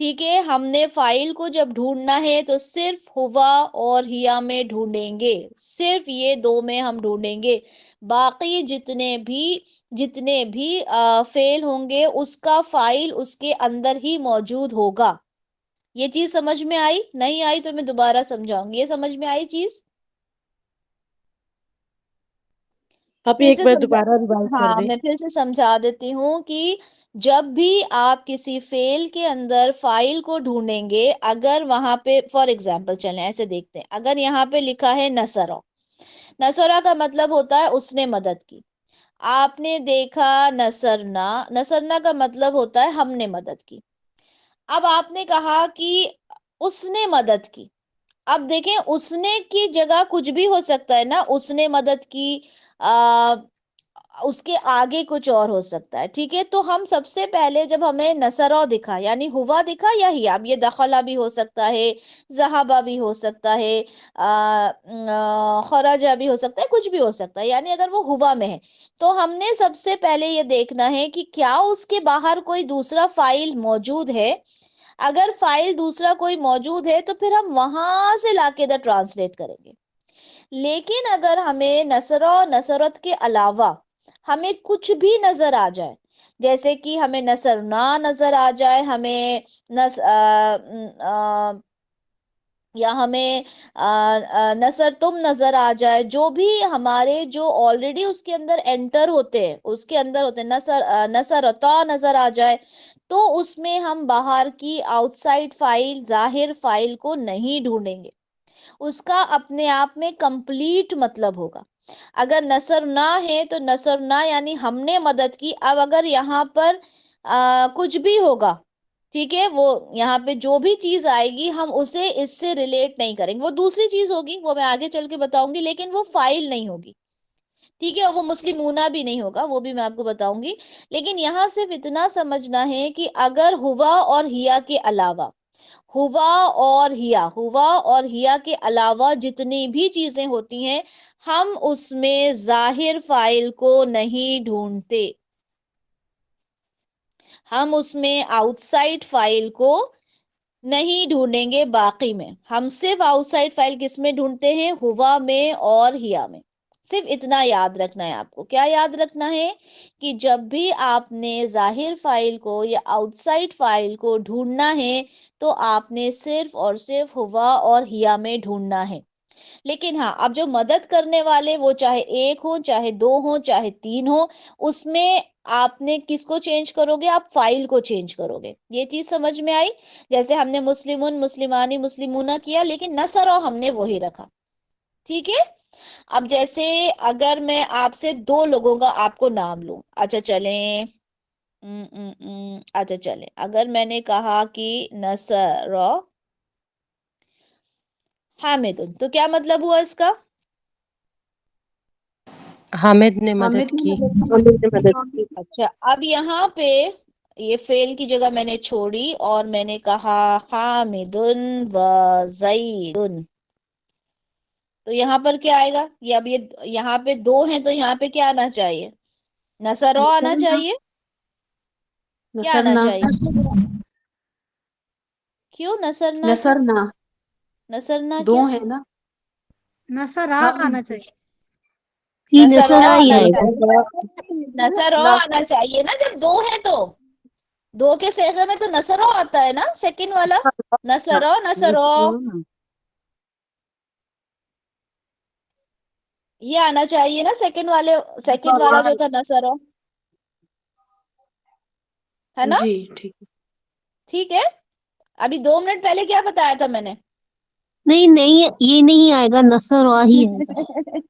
ठीक है, हमने फाइल को जब ढूंढना है तो सिर्फ हुआ और हिया में ढूंढेंगे, सिर्फ ये 2 में हम ढूंढेंगे। बाकी जितने भी फेल होंगे उसका फाइल उसके अंदर ही मौजूद होगा। ये चीज समझ में आई? नहीं आई तो मैं दोबारा समझाऊंगी। ये समझ में आई चीज? आप फिर एक से बार समझा, दोबारा रिवाइज कर हाँ दें। मैं फिर से समझा देती हूँ कि जब भी आप किसी फेल के अंदर फाइल को ढूंढेंगे, अगर वहां पे फॉर एग्जांपल चलें ऐसे देखते हैं, अगर यहाँ पे लिखा है नसरा, नसरा का मतलब होता है उसने मदद की। आपने देखा नसरना, नसरना का मतलब होता है हमने मदद की। अब आपने कहा कि उसने मदद की। अब देखें, उसने की जगह कुछ भी हो सकता है ना, उसने मदद की, आ, उसके आगे कुछ और हो सकता है, ठीक है। तो हम सबसे पहले जब हमें नसरा दिखा यानी हुआ दिखा या ही, अब ये दखला भी हो सकता है, जहाबा भी हो सकता है, खराजा भी हो सकता है, कुछ भी हो सकता है, यानी अगर वो हुआ में है, तो हमने सबसे पहले ये देखना है कि क्या उसके बाहर कोई दूसरा फाइल मौजूद है। अगर फाइल दूसरा कोई मौजूद है तो फिर हम वहां से लाके इधर ट्रांसलेट करेंगे। लेकिन अगर हमें नसर और नसरत के अलावा हमें कुछ भी नजर आ जाए, जैसे कि हमें नसर ना नजर आ जाए, हमें नस या हमें नसर तुम नजर आ जाए, जो भी हमारे जो ऑलरेडी उसके अंदर एंटर होते हैं, उसके अंदर होते हैं, नसर अता नजर आ जाए, तो उसमें हम बाहर की आउटसाइड फाइल, जाहिर फाइल को नहीं ढूंढेंगे। उसका अपने आप में कंप्लीट मतलब होगा। अगर नसर ना है तो नसर ना यानी हमने मदद की। अब अगर यहाँ पर कुछ भी होगा, ठीक है, वो यहाँ पे जो भी चीज आएगी हम उसे इससे रिलेट नहीं करेंगे, वो दूसरी चीज होगी, वो मैं आगे चल के बताऊंगी, लेकिन वो फाइल नहीं होगी, ठीक है, और वो मुस्लिमूना भी नहीं होगा, वो भी मैं आपको बताऊंगी। लेकिन यहाँ सिर्फ इतना समझना है कि अगर हुआ और हिया के अलावा, हुआ और हिया के अलावा जितनी भी चीजें होती हैं, हम उसमें जाहिर फाइल को नहीं ढूंढते, हम उसमें आउटसाइड फाइल को नहीं ढूंढेंगे। बाकी में हम सिर्फ आउटसाइड फाइल किस में ढूंढते हैं? हुआ में और हिया में। सिर्फ इतना याद रखना है आपको। क्या याद रखना है? कि जब भी आपने जाहिर फाइल को या आउटसाइड फाइल को ढूंढना है तो आपने सिर्फ और सिर्फ हुआ और हिया में ढूंढना है। लेकिन हाँ, अब जो मदद करने वाले वो चाहे एक हो, चाहे दो हो, चाहे तीन हो, उसमें आपने किसको चेंज करोगे? आप फाइल को चेंज करोगे। ये चीज समझ में आई? जैसे हमने मुस्लिमुन, मुस्लिमानी, मुस्लिमूना किया, लेकिन नसर और हमने वही रखा, ठीक है। अब जैसे अगर मैं आपसे दो लोगों का आपको नाम लूं, अच्छा चलें, अच्छा चलें, अगर मैंने कहा कि नसर हामिदुन, तो क्या मतलब हुआ इसका? हामिद ने मदद हामिद ने की। मदद हामिद ने मदद की। अच्छा, अब यहाँ पे ये फेल की जगह मैंने छोड़ी और मैंने कहा हामिदुन व जईदुन, तो यहाँ पर क्या आएगा? ये अब ये यहाँ पे दो हैं तो यहाँ पे क्या आना चाहिए? नसर आना चाहिए। क्या नसर आना ना, चाहिए? क्यों नसर ना? क्यों नसर ना, नसर ना? दो क्या है ना। नसर हाँ, आना चाहिए। ही नसर नजर आ ही आना आएगा। चाहिए, नसर ना, आना चाहिए ना, जब दो है तो। दो के सेगे में तो नसर आता है ना, सेकंड वाला। नसर नसर ये आना चाहिए ना, सेकंड वाला जो था नसर, है ना? जी ठीक है। ठीक है। अभी 2 मिनट पहले क्या बताया था मैंने? नहीं नहीं, ये नहीं आएगा, नसर आ ही आएगा।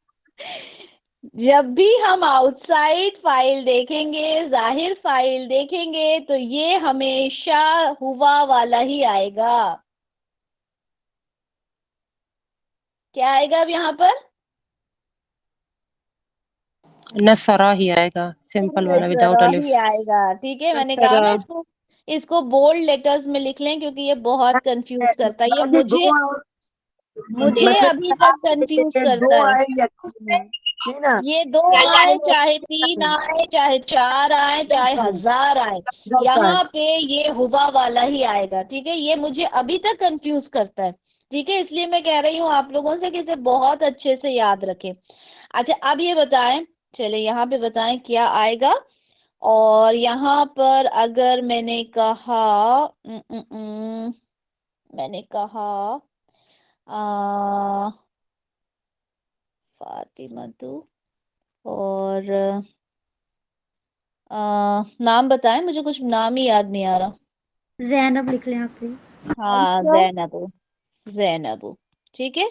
जब भी हम आउटसाइड फाइल देखेंगे, जाहिर फाइल देखेंगे, तो ये हमेशा हुआ वाला ही आएगा। क्या आएगा अब यहाँ पर? नसरा ही आएगा, सिंपल वाला विदाउट जरा अलिफ। ही आएगा, ठीक है। मैंने कहा ना, नसर इसको बोल्ड लेटर्स में लिख लें, क्योंकि ये बहुत कंफ्यूज करता है। ये मुझे मतलब अभी तक कंफ्यूज करता दो है। आए या नहीं ना। ये दो आए, चाहे तीन आए, चाहे चार आए, चाहे हजार आए, यहाँ पे ये हुआ वाला ही आएगा, ठीक है। ये मुझे अभी तक कंफ्यूज करता है, ठीक है। इसलिए मैं कह रही हूँ आप लोगों से कि इसे बहुत अच्छे से याद रखें। अच्छा, अब ये बताएं, चले यहाँ पे बताएं क्या आएगा। और यहाँ पर अगर मैंने कहा मैंने कहा फातिमा तो, और नाम बताएं, मुझे कुछ नाम ही याद नहीं आ रहा। जैनब लिख लें आप प्लीज। हाँ, जैनबू, जैनबू, ठीक है।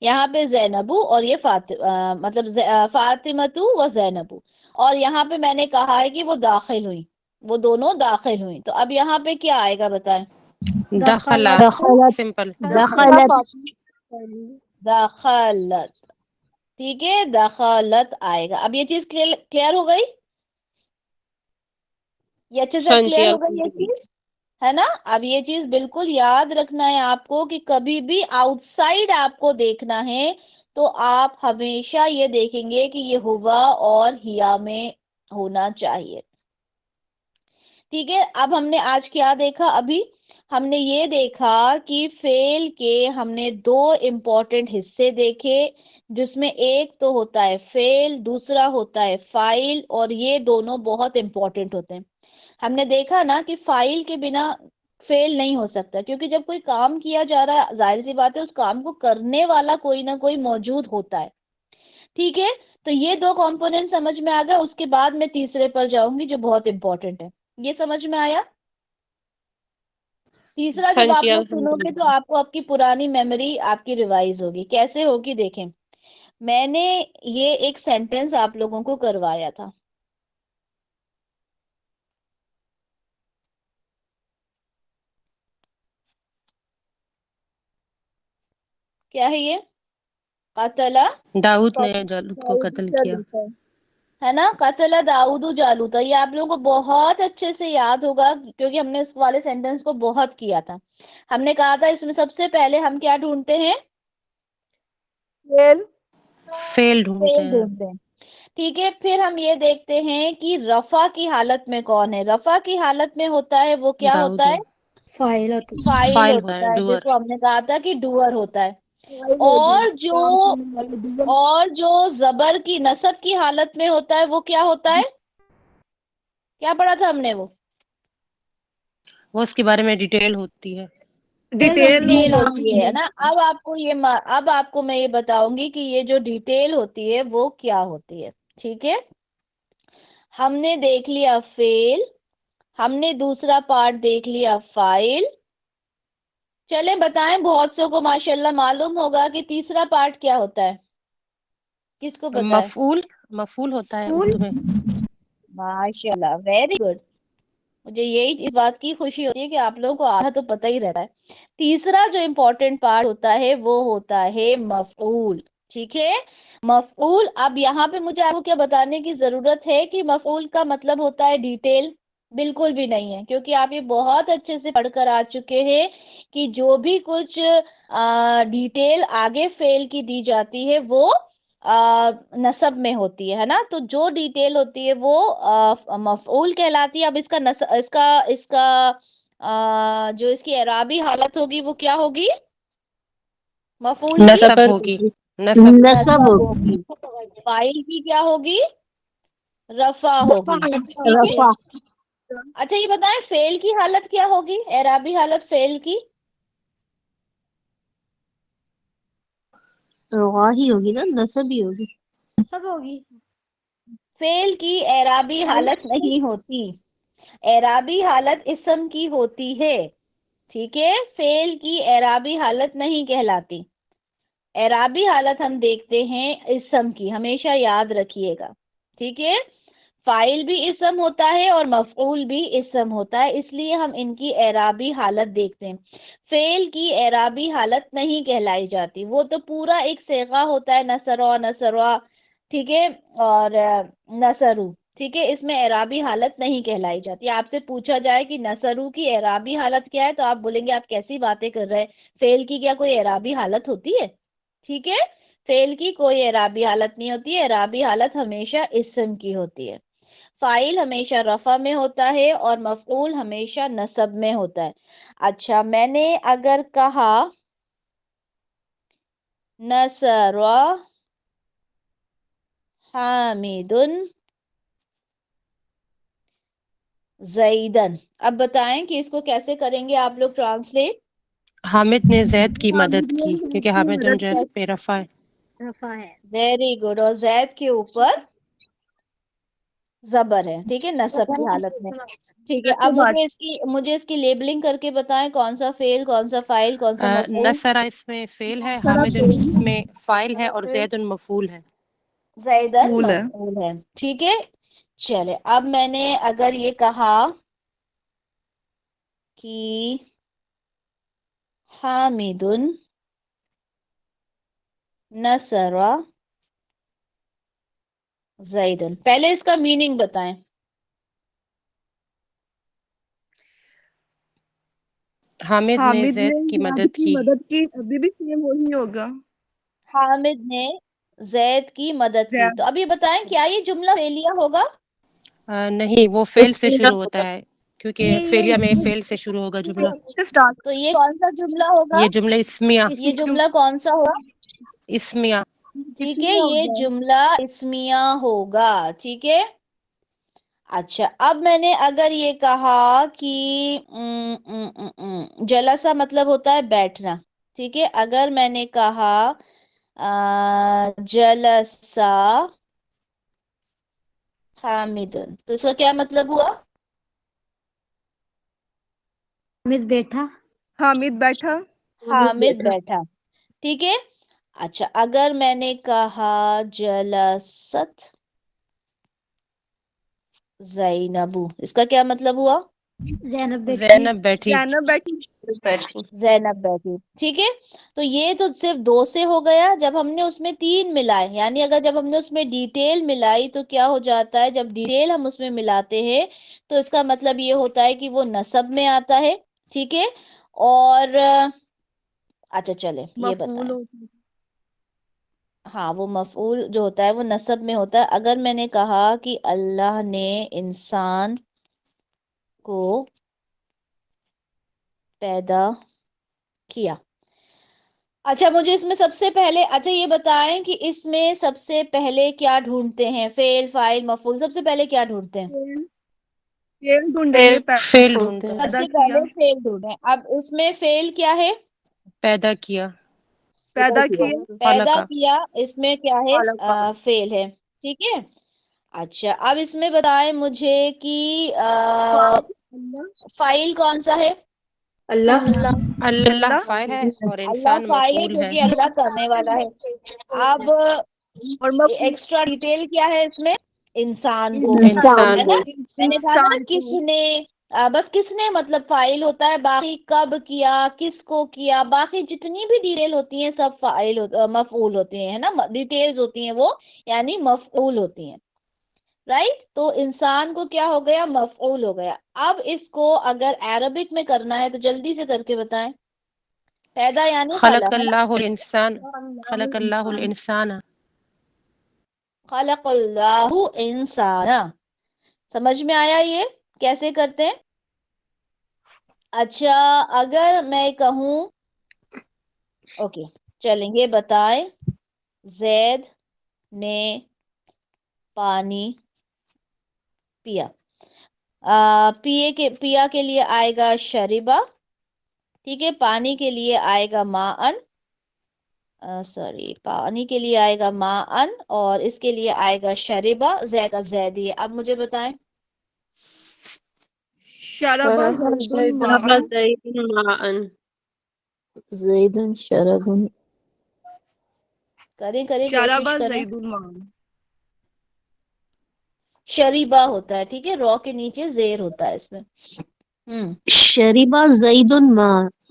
यहाँ पे जैनबू और ये मतलब फातिमतु व जैनबू। और यहाँ पे मैंने कहा है कि वो दाखिल हुई, वो दोनों दाखिल हुई। तो अब यहाँ पे क्या आएगा बताएं? दखला, दखलत, सिंपल। दखलत, दखलत, ठीक है, दखलत आएगा। अब ये चीज क्लियर हो गई? ये अच्छे से हाँ जी, क्लियर हो गई ये चीज, है ना? अब ये चीज बिल्कुल याद रखना है आपको कि कभी भी आउटसाइड आपको देखना है तो आप हमेशा ये देखेंगे कि ये हुआ और हिया में होना चाहिए, ठीक है। अब हमने आज क्या देखा? अभी हमने ये देखा कि फेल के हमने 2 इम्पोर्टेंट हिस्से देखे, जिसमें एक तो होता है फेल, दूसरा होता है फाइल, और ये दोनों बहुत इम्पोर्टेंट होते हैं। हमने देखा ना कि फाइल के बिना फेल नहीं हो सकता, क्योंकि जब कोई काम किया जा रहा है, जाहिर सी बात है उस काम को करने वाला कोई ना कोई मौजूद होता है, ठीक है। तो ये 2 कंपोनेंट समझ में आ गया। उसके बाद मैं तीसरे पर जाऊंगी जो बहुत इंपॉर्टेंट है। ये समझ में आया? तीसरा हाँ जब आप जी, लोग सुनोगे तो अल्हम्दुलिल्लाह। आपको आपकी पुरानी मेमोरी आपकी रिवाइज होगी। कैसे होगी देखें। मैंने ये एक सेंटेंस आप लोगों को करवाया था। क्या है ये? कतला दाऊद ने जालूत को कत्ल किया। है ना, कतला दाऊद जालूता। ये आप लोगों को बहुत अच्छे से याद होगा क्योंकि हमने इस वाले सेंटेंस को बहुत किया था। हमने कहा था इसमें सबसे पहले हम क्या ढूंढते हैं? फेल फेल ढूंढते फेल हैं। ढूंढते हैं। ठीक है, फिर हम ये देखते हैं कि रफा की हालत में कौन है। रफा की हालत में होता है वो क्या दाऊद होता है? फाइल होती है। फाइल फाइल होता होता है, है, डूअर। जिसको हमने कहा था कि डूअर होता है। और जो जबर की नसब की हालत में होता है वो क्या होता है? क्या पढ़ा था हमने वो? वो उसके बारे में डिटेल होती है। डिटेल होती है ना। अब आपको मैं ये बताऊंगी कि ये जो डिटेल होती है वो क्या होती है। ठीक है, हमने देख लिया फेल, हमने दूसरा पार्ट देख लिया फाइल। चले बताएं, बहुत सौ को माशाल्लाह मालूम होगा कि तीसरा पार्ट क्या होता है। किसको पता है? मफूल, मफूल होता है उर्दू में। माशाल्लाह, वेरी गुड। मुझे यही इस बात की खुशी होती है कि आप लोगों को आधा तो पता ही रहता है। तीसरा जो इम्पोर्टेंट पार्ट होता है वो होता है मफऊल। ठीक है, मफऊल। अब यहाँ पे मुझे आपको क्या बताने की जरूरत है कि मफऊल का मतलब होता है डिटेल? बिल्कुल भी नहीं है, क्योंकि आप ये बहुत अच्छे से पढ़कर आ चुके हैं कि जो भी कुछ डिटेल आगे फेल की दी जाती है वो नसब में होती है ना। तो जो डिटेल होती है वो मफऊल कहलाती है। अब इसका इसका इसका जो इसकी एराबी हालत होगी वो क्या होगी? मफऊल की नसब होगी, नसब। नसब नसब होगी। फाइल की क्या होगी? रफा होगी। ठीक है। रफा अच्छा ये बताएं, फेल की हालत क्या होगी? एराबी हालत फेल की? रवा ही होगी ना, नसब ही होगी। सब होगी। फेल की एराबी हालत नहीं होती। एराबी हालत इस्म की होती है। ठीक है, फेल की एराबी हालत नहीं कहलाती। एराबी हालत हम देखते हैं इस्म की, हमेशा याद रखिएगा। ठीक है, फाइल भी इस्म होता है और मफऊल भी इस्म होता है, इसलिए हम इनकी एराबी हालत देखते हैं। फेल की एराबी हालत नहीं कहलाई जाती, वो तो पूरा एक सेगा होता है, नसरवा नसरवा। ठीक है, और नसरू। ठीक है, इसमें एराबी हालत नहीं कहलाई जाती। आपसे पूछा जाए कि नसरू की एराबी हालत क्या है तो आप बोलेंगे आप कैसी बातें कर रहे हैं, फेल की क्या कोई एराबी हालत होती है? ठीक है, फेल की कोई एराबी हालत नहीं होती है। एराबी हालत हमेशा इस्म की होती है। फाइल हमेशा रफा में होता है और मफऊल हमेशा नसब में होता है। अच्छा, मैंने अगर कहा नसरा हामिदुन जईदन, अब बताएं कि इसको कैसे करेंगे आप लोग ट्रांसलेट? हामिद ने जैद की मदद की, क्योंकि हामिद उन जैस पे रफा है। रफा है। Very good. और जैद के ऊपर जबर है। ठीक है, नसब की हालत में। ठीक है, अब मुझे इसकी लेबलिंग करके बताएं, कौन सा फेल, कौन सा फाइल, कौन सा मफऊल? नसरा इसमें फेल है, हामिद इसमें फाइल है और जैद मफूल है। ज़ैदन मफऊल है। ठीक है, चले अब मैंने अगर ये कहा कि हामिदुन नसरा ज़ैदन, पहले इसका मीनिंग बताएं। हामिद ने जैद की मदद की। अभी भी सेम वही होगा। हामिद ने जैद की मदद की। तो अभी बताएं, क्या ये जुमला फेलिया होगा? नहीं, वो फेल से इसमें शुरू होता है, क्योंकि फेलिया में फेल से शुरू होगा जुमला। तो ये कौन सा जुमला होगा? ये जुमला इस्मिया, ये जुमला कौन सा होगा? इस्मिया। ठीक है, ये जुमला इस्मिया होगा। ठीक है, अच्छा अब मैंने अगर ये कहा कि जलसा मतलब होता है बैठना। ठीक है, अगर मैंने कहा जलसा हामिदुन, तो इसका क्या मतलब हुआ? हामिद बैठा। हामिद बैठा। हामिद बैठा। ठीक है, अच्छा, अगर मैंने कहा जलसत जैनबू, इसका क्या मतलब हुआ? जैनब बेटी। जैनब बैठी। जैनब बैठी। जैनब बैठी, ठीक है। तो ये तो सिर्फ दो से हो गया। जब हमने उसमें तीन मिलाए, यानी अगर जब हमने उसमें डिटेल मिलाई तो क्या हो जाता है, जब डिटेल हम उसमें मिलाते हैं तो इसका मतलब ये होता है कि वो नसब में आता है, ठीक है। और अच्छा चले ये मफूल बताएं। होता है। हाँ, वो मफूल जो होता है वो नसब में होता है। अगर मैंने कहा कि अल्लाह ने इंसान को पैदा किया। अच्छा, मुझे इसमें सबसे पहले, अच्छा ये बताएं कि इसमें सबसे पहले क्या ढूंढते हैं? फेल, फाइल, मफूल, सबसे पहले क्या ढूंढते हैं? फेल फेल ढूंढेंगे फेल ढूंढते हैं। पैदा सबसे किया। पहले फेल ढूंढें। अब इसमें फेल क्या है? पैदा किया। पैदा किया। पैदा खलका। किया, इसमें क्या है? खलका। फेल है, ठीक है। अच्छा, अब इसमें बताएं मुझे कि अल्लाह। फाइल कौन सा है? अल्लाह। अल्लाह अल्लाह। फाइल है और अल्लाह इंसान फाइल है मफूल है। क्योंकि अल्लाह करने वाला है। अब और मफूल एक्स्ट्रा डिटेल क्या है इसमें? इंसान को, इंसान है इंसान। ना। को। मैंने कहा था ना इंसान को। किसने, बस किसने मतलब फाइल होता है, बाकी कब किया, किसको किया, बाकी जितनी भी डिटेल होती है सब फाइल मफऊल होती है ना, डिटेल्स होती हैं वो, यानी मफऊल होती हैं, राइट। तो इंसान को क्या हो गया? मफऊल हो गया। अब इसको अगर अरबिक में करना है तो जल्दी से करके बताएं। पैदा यानी खलक, है ना। खलकल्लाहुल इंसान। खलकल्लाहुल इंसान। इंसान। खलक़ल्लाहु इंसाना। समझ में आया ये कैसे करते हैं? अच्छा, अगर मैं कहूँ, ओके, चलेंगे, बताएं। जैद ने पानी पिया। पिया के लिए आएगा शरीबा, ठीक है। पानी के लिए आएगा माअन, सॉरी, पानी के लिए आएगा माअन, और इसके लिए आएगा शरीबा, जैद जैदी। अब मुझे बताएं। शरबा ज़ैदुन माअन। जैदुन शरबुन। करें करें, कोशिश शरबा करें। ज़ैदुन माअन। शरीबा होता है, ठीक है, रॉ के नीचे जेर होता है इसमें। शरीबा जैदुन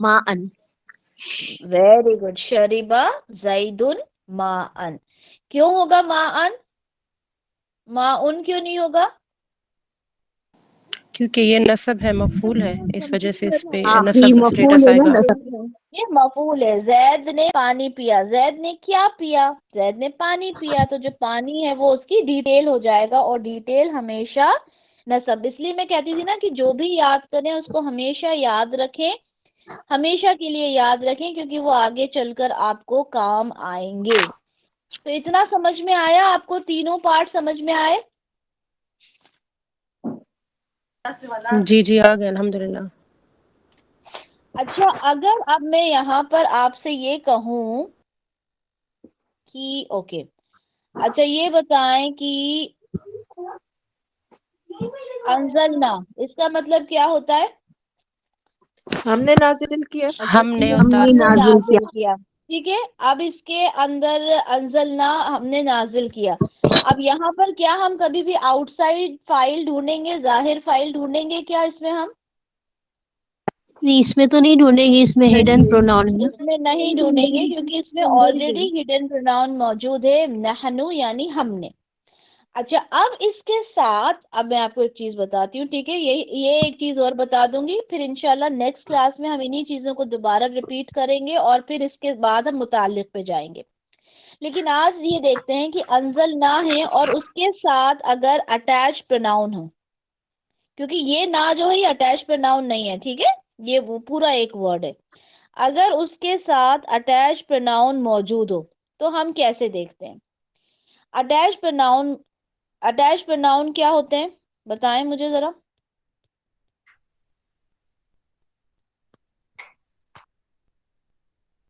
माअन। Very good. शरीबा जैदुन माअन। क्यों होगा माअन? माउन क्यों नहीं होगा? क्योंकि ये नसब है, मफूल है, इस वजह से इस पे हाँ, ये नसब मफूल स्टेटस है ना आएगा। नसब। ये मफूल है। जैद ने पानी पिया। जैद ने क्या पिया? जैद ने पानी पिया। तो जो पानी है वो उसकी डिटेल हो जाएगा, और डिटेल हमेशा नसब। इसलिए मैं कहती थी ना कि जो भी याद करें उसको हमेशा याद रखें, हमेशा के लिए याद रखें, क्योंकि वो आगे चलकर आपको काम आएंगे। तो इतना समझ में आया आपको? तीनों पार्ट समझ में आए? जी जी, आ गए अल्हम्दुलिल्लाह। अच्छा, अगर अब मैं यहाँ पर आपसे ये कहूँ कि ओके, अच्छा ये बताएं कि अंजलना, इसका मतलब क्या होता है? हमने नाजिल किया। हमने हमने उतारा। हमने नाजिल किया। नाजिल किया, ठीक है। अब इसके अंदर अंजलना, हमने नाजिल किया। अब यहाँ पर क्या हम कभी भी आउटसाइड फाइल ढूंढेंगे, जाहिर फाइल ढूंढेंगे क्या इसमें हम? नहीं, इसमें तो नहीं ढूंढेंगे, इसमें हिडन प्रोनाउन है ना। इसमें नहीं ढूंढेंगे क्योंकि इसमें ऑलरेडी हिडन प्रोनाउन मौजूद है, नहनु यानी हमने। अच्छा, अब इसके साथ अब मैं आपको एक चीज बताती हूँ, ठीक है। ये एक चीज और बता दूंगी, फिर इंशाल्लाह नेक्स्ट क्लास में हम इन्हीं चीजों को दोबारा रिपीट करेंगे, और फिर इसके बाद हम मुताल्लिक पे जाएंगे। लेकिन आज ये देखते हैं कि अंजल ना है और उसके साथ अगर अटैच प्रोनाउन हो, क्योंकि ये ना जो है ये अटैच प्रोनाउन नहीं है, ठीक है, ये वो पूरा एक वर्ड है। अगर उसके साथ अटैच प्रोनाउन मौजूद हो तो हम कैसे देखते हैं? अटैच प्रोनाउन, अटैच प्रोनाउन क्या होते हैं बताएं मुझे जरा।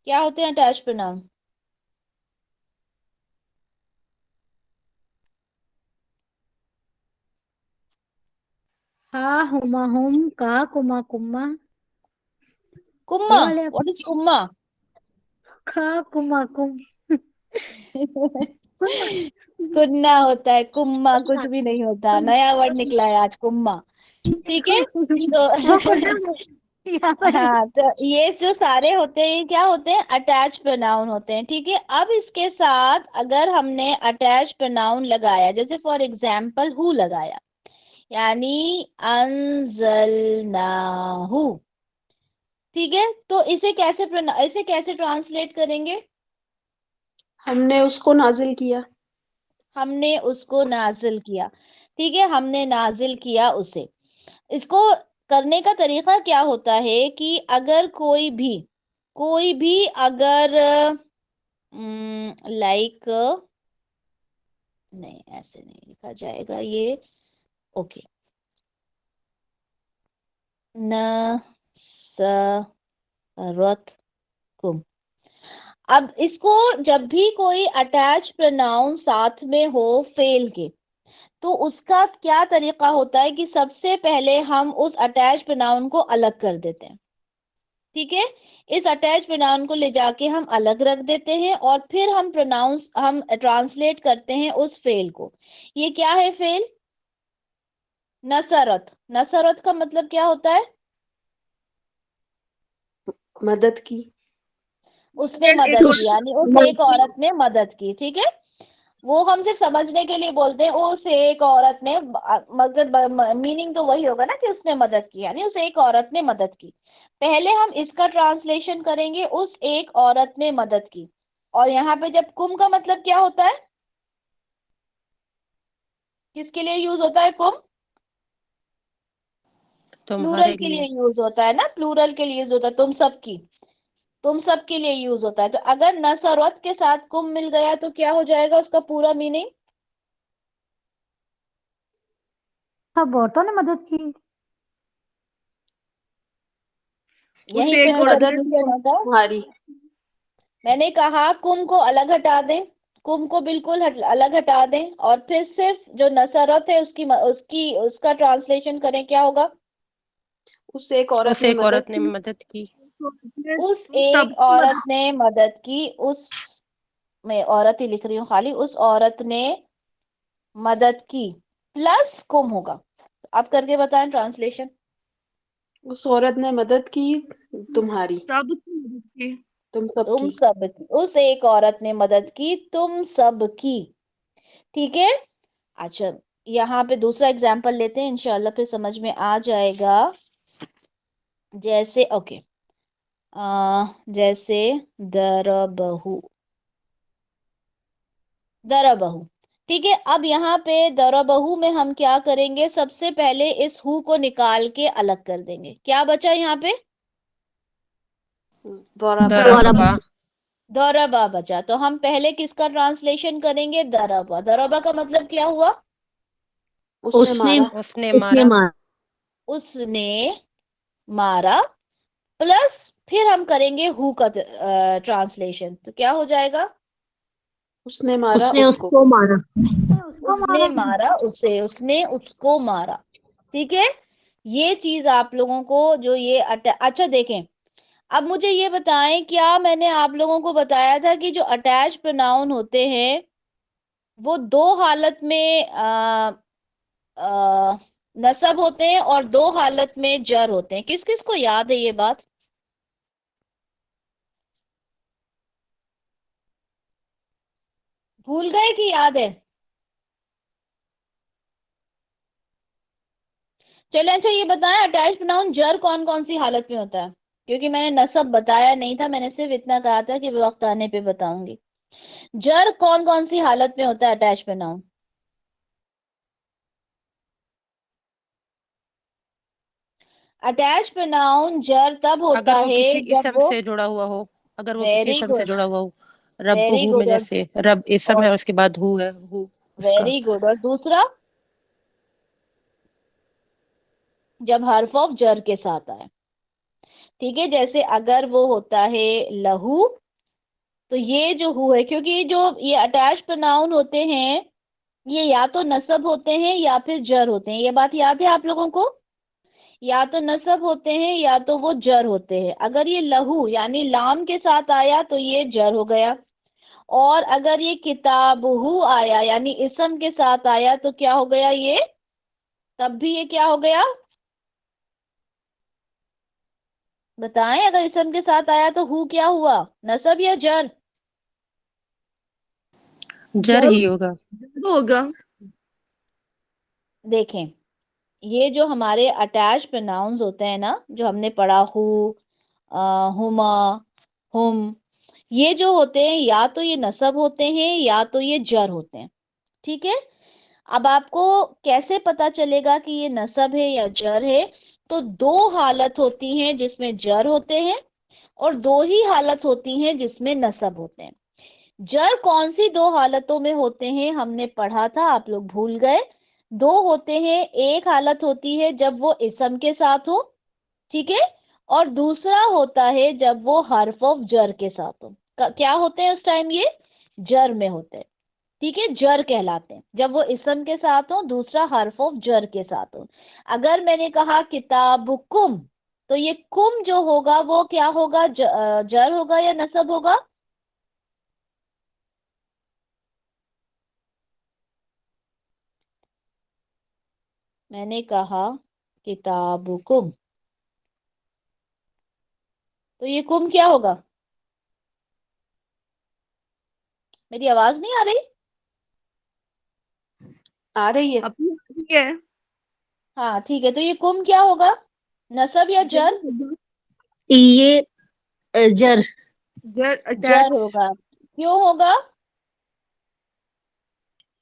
क्या होते हैं अटैच प्रोनाउन? हा हुमा हुम, का कुमा कुम्मा। कुम्मा, ये वाले आप। व्हाट इज कुम्मा? खा कुमा कुम। कुन्ना होता है, कुम्मा कुछ भी नहीं होता, नया वर्ड निकला है आज, कुम्मा। ठीक है तो हाँ, तो ये जो सारे होते हैं क्या होते हैं, अटैच प्रोनाउन होते हैं। ठीक है, अब इसके साथ अगर हमने अटैच प्रोनाउन लगाया, जैसे फॉर एग्जाम्पल हु लगाया, यानी अंजलनाहु। ठीक है, तो इसे कैसे ट्रांसलेट करेंगे? हमने उसको नाजिल किया। हमने उसको नाजिल किया। ठीक है, हमने नाजिल किया उसे। इसको करने का तरीका क्या होता है कि अगर कोई भी अगर लाइक, नहीं ऐसे नहीं लिखा जाएगा ये, ओके, न सरत कुम। अब इसको जब भी कोई अटैच प्रोनाउन साथ में हो फेल के, तो उसका क्या तरीका होता है कि सबसे पहले हम उस अटैच प्रोनाउन को अलग कर देते हैं। ठीक है, इस अटैच प्रोनाउन को ले जाके हम अलग रख देते हैं और फिर हम ट्रांसलेट करते हैं उस फेल को। ये क्या है फेल? नसरत। नसरत का मतलब क्या होता है? मदद की। उसने मदद की, यानी उस एक औरत ने मदद की। ठीक है, वो हम सिर्फ समझने के लिए बोलते हैं उस एक औरत ने, मगर मीनिंग तो वही होगा ना कि उसने मदद की, यानी उस एक औरत ने मदद की। पहले हम इसका ट्रांसलेशन करेंगे, उस एक औरत ने मदद की। और यहाँ पे जब कुम का मतलब क्या होता है, किसके लिए यूज होता है कुम? प्लूरल तुम्हारे के लिए लिए। यूज होता है ना, प्लूरल के लिए यूज होता है, तुम सब के लिए यूज होता है। तो अगर नसरत के साथ कुम मिल गया तो क्या हो जाएगा उसका पूरा मीनिंग? सब औरतों ने मदद की। यहीं उस पे एक तो औरत ने कंफ्यूजन होता है। तुम्हारी। मैंने कहा कुम को अलग हटा दें, कुम को बिल्कुल अलग हटा दें और फिर सिर्फ जो नसरत है उसका ट्रांसलेशन करें, क्या होगा? उस एक औरत उस ने एक मदद औरत ने की। मदद की। उस एक औरत ने मदद की, उस, मैं औरत ही लिख रही हूँ खाली, उस औरत ने मदद की प्लस कुम होगा। आप करके बताएं ट्रांसलेशन। उस औरत ने मदद की तुम्हारी। तुम तुम सबकी। सब की, उस एक औरत ने मदद की तुम सब की। ठीक है, अच्छा यहाँ पे दूसरा एग्जाम्पल लेते हैं, इंशाल्लाह फिर समझ में आ जाएगा। जैसे ओके, जैसे दरबहू, दरबहू। ठीक है, अब यहाँ पे दरबहू में हम क्या करेंगे, सबसे पहले इस हु को निकाल के अलग कर देंगे। क्या बचा यहाँ पे? द्वारा दरबा। दरबा बचा। तो हम पहले किसका ट्रांसलेशन करेंगे? दरबा। दरबा का मतलब क्या हुआ? उसने उसने मारा। उसने उसने मारा। मारा। उसने मारा प्लस फिर हम करेंगे हु का ट्रांसलेशन, तो क्या हो जाएगा? उसने मारा उसने उसको। उसको मारा। उसको उसने मारा। मारा उसे, उसने उसको मारा। ठीक है, ये चीज आप लोगों को जो ये अच्छा देखें, अब मुझे ये बताएं, क्या मैंने आप लोगों को बताया था कि जो अटैच प्रोनाउन होते हैं वो दो हालत में नसब होते हैं और दो हालत में जर होते हैं? किस किस को याद है ये बात? भूल गए कि याद है? चलो अच्छा ये बताएं, अटैच प्रोनाउन जर कौन कौन सी हालत में होता है? क्योंकि मैंने नसब बताया नहीं था, मैंने सिर्फ इतना कहा था कि वक्त आने पे बताऊंगी। जर कौन कौन सी हालत में होता है अटैच प्रोनाउन? अटैच प्रोनाउन जर तब होता अगर वो है किसी जब इसम वो, से जुड़ा हुआ हो, अगर वो किसी वेरी इसम से गुड, जुड़ा हुआ हो। रब वेरी हु में, गुड, जैसे रब इसम और है उसके बाद हु है, हु उसका। वेरी गुड, और दूसरा जब हर्फ ऑफ जर के साथ आए। ठीक है, जैसे अगर वो होता है लहू, तो ये जो हु है, क्योंकि ये अटैच प्रोनाउन होते हैं, ये या तो नसब होते हैं या फिर जर होते हैं। ये बात याद है आप लोगों को? या तो नसब होते हैं या तो वो जर होते हैं। अगर ये लहू यानी लाम के साथ आया तो ये जर हो गया, और अगर ये किताबहू आया यानी इसम के साथ आया तो क्या हो गया ये, तब भी ये क्या हो गया बताएं। अगर इसम के साथ आया तो हु क्या हुआ, नसब या जर? जर ही होगा। होगा। देखें, ये जो हमारे अटैच प्रोनाउंस होते हैं ना, जो हमने पढ़ा हु, हुमा, हुम, ये जो होते हैं या तो ये नसब होते हैं या तो ये जर होते हैं। ठीक है, अब आपको कैसे पता चलेगा कि ये नसब है या जर है? तो दो हालत होती हैं जिसमें जर होते हैं और दो ही हालत होती हैं जिसमें नसब होते हैं। जर कौन सी दो हालतों में होते हैं हमने पढ़ा था, आप लोग भूल गए। दो होते हैं, एक हालत होती है जब वो इसम के साथ हो, ठीक है, और दूसरा होता है जब वो हर्फ ऑफ जर के साथ हो। क्या होते हैं उस टाइम? ये जर में होते हैं, ठीक है, जर कहलाते हैं जब वो इसम के साथ हो, दूसरा हर्फ ऑफ जर के साथ हो। अगर मैंने कहा किताबुकुम, तो ये कुम जो होगा वो क्या होगा, जर होगा या नसब होगा? मैंने कहा किताबुकुम, तो ये कुम क्या होगा? मेरी आवाज नहीं आ रही? आ रही है। अपनी ठीक है। हाँ ठीक है, तो ये कुम क्या होगा, नसब या जर? ये जर। जर अटैच। जर होगा। क्यों होगा?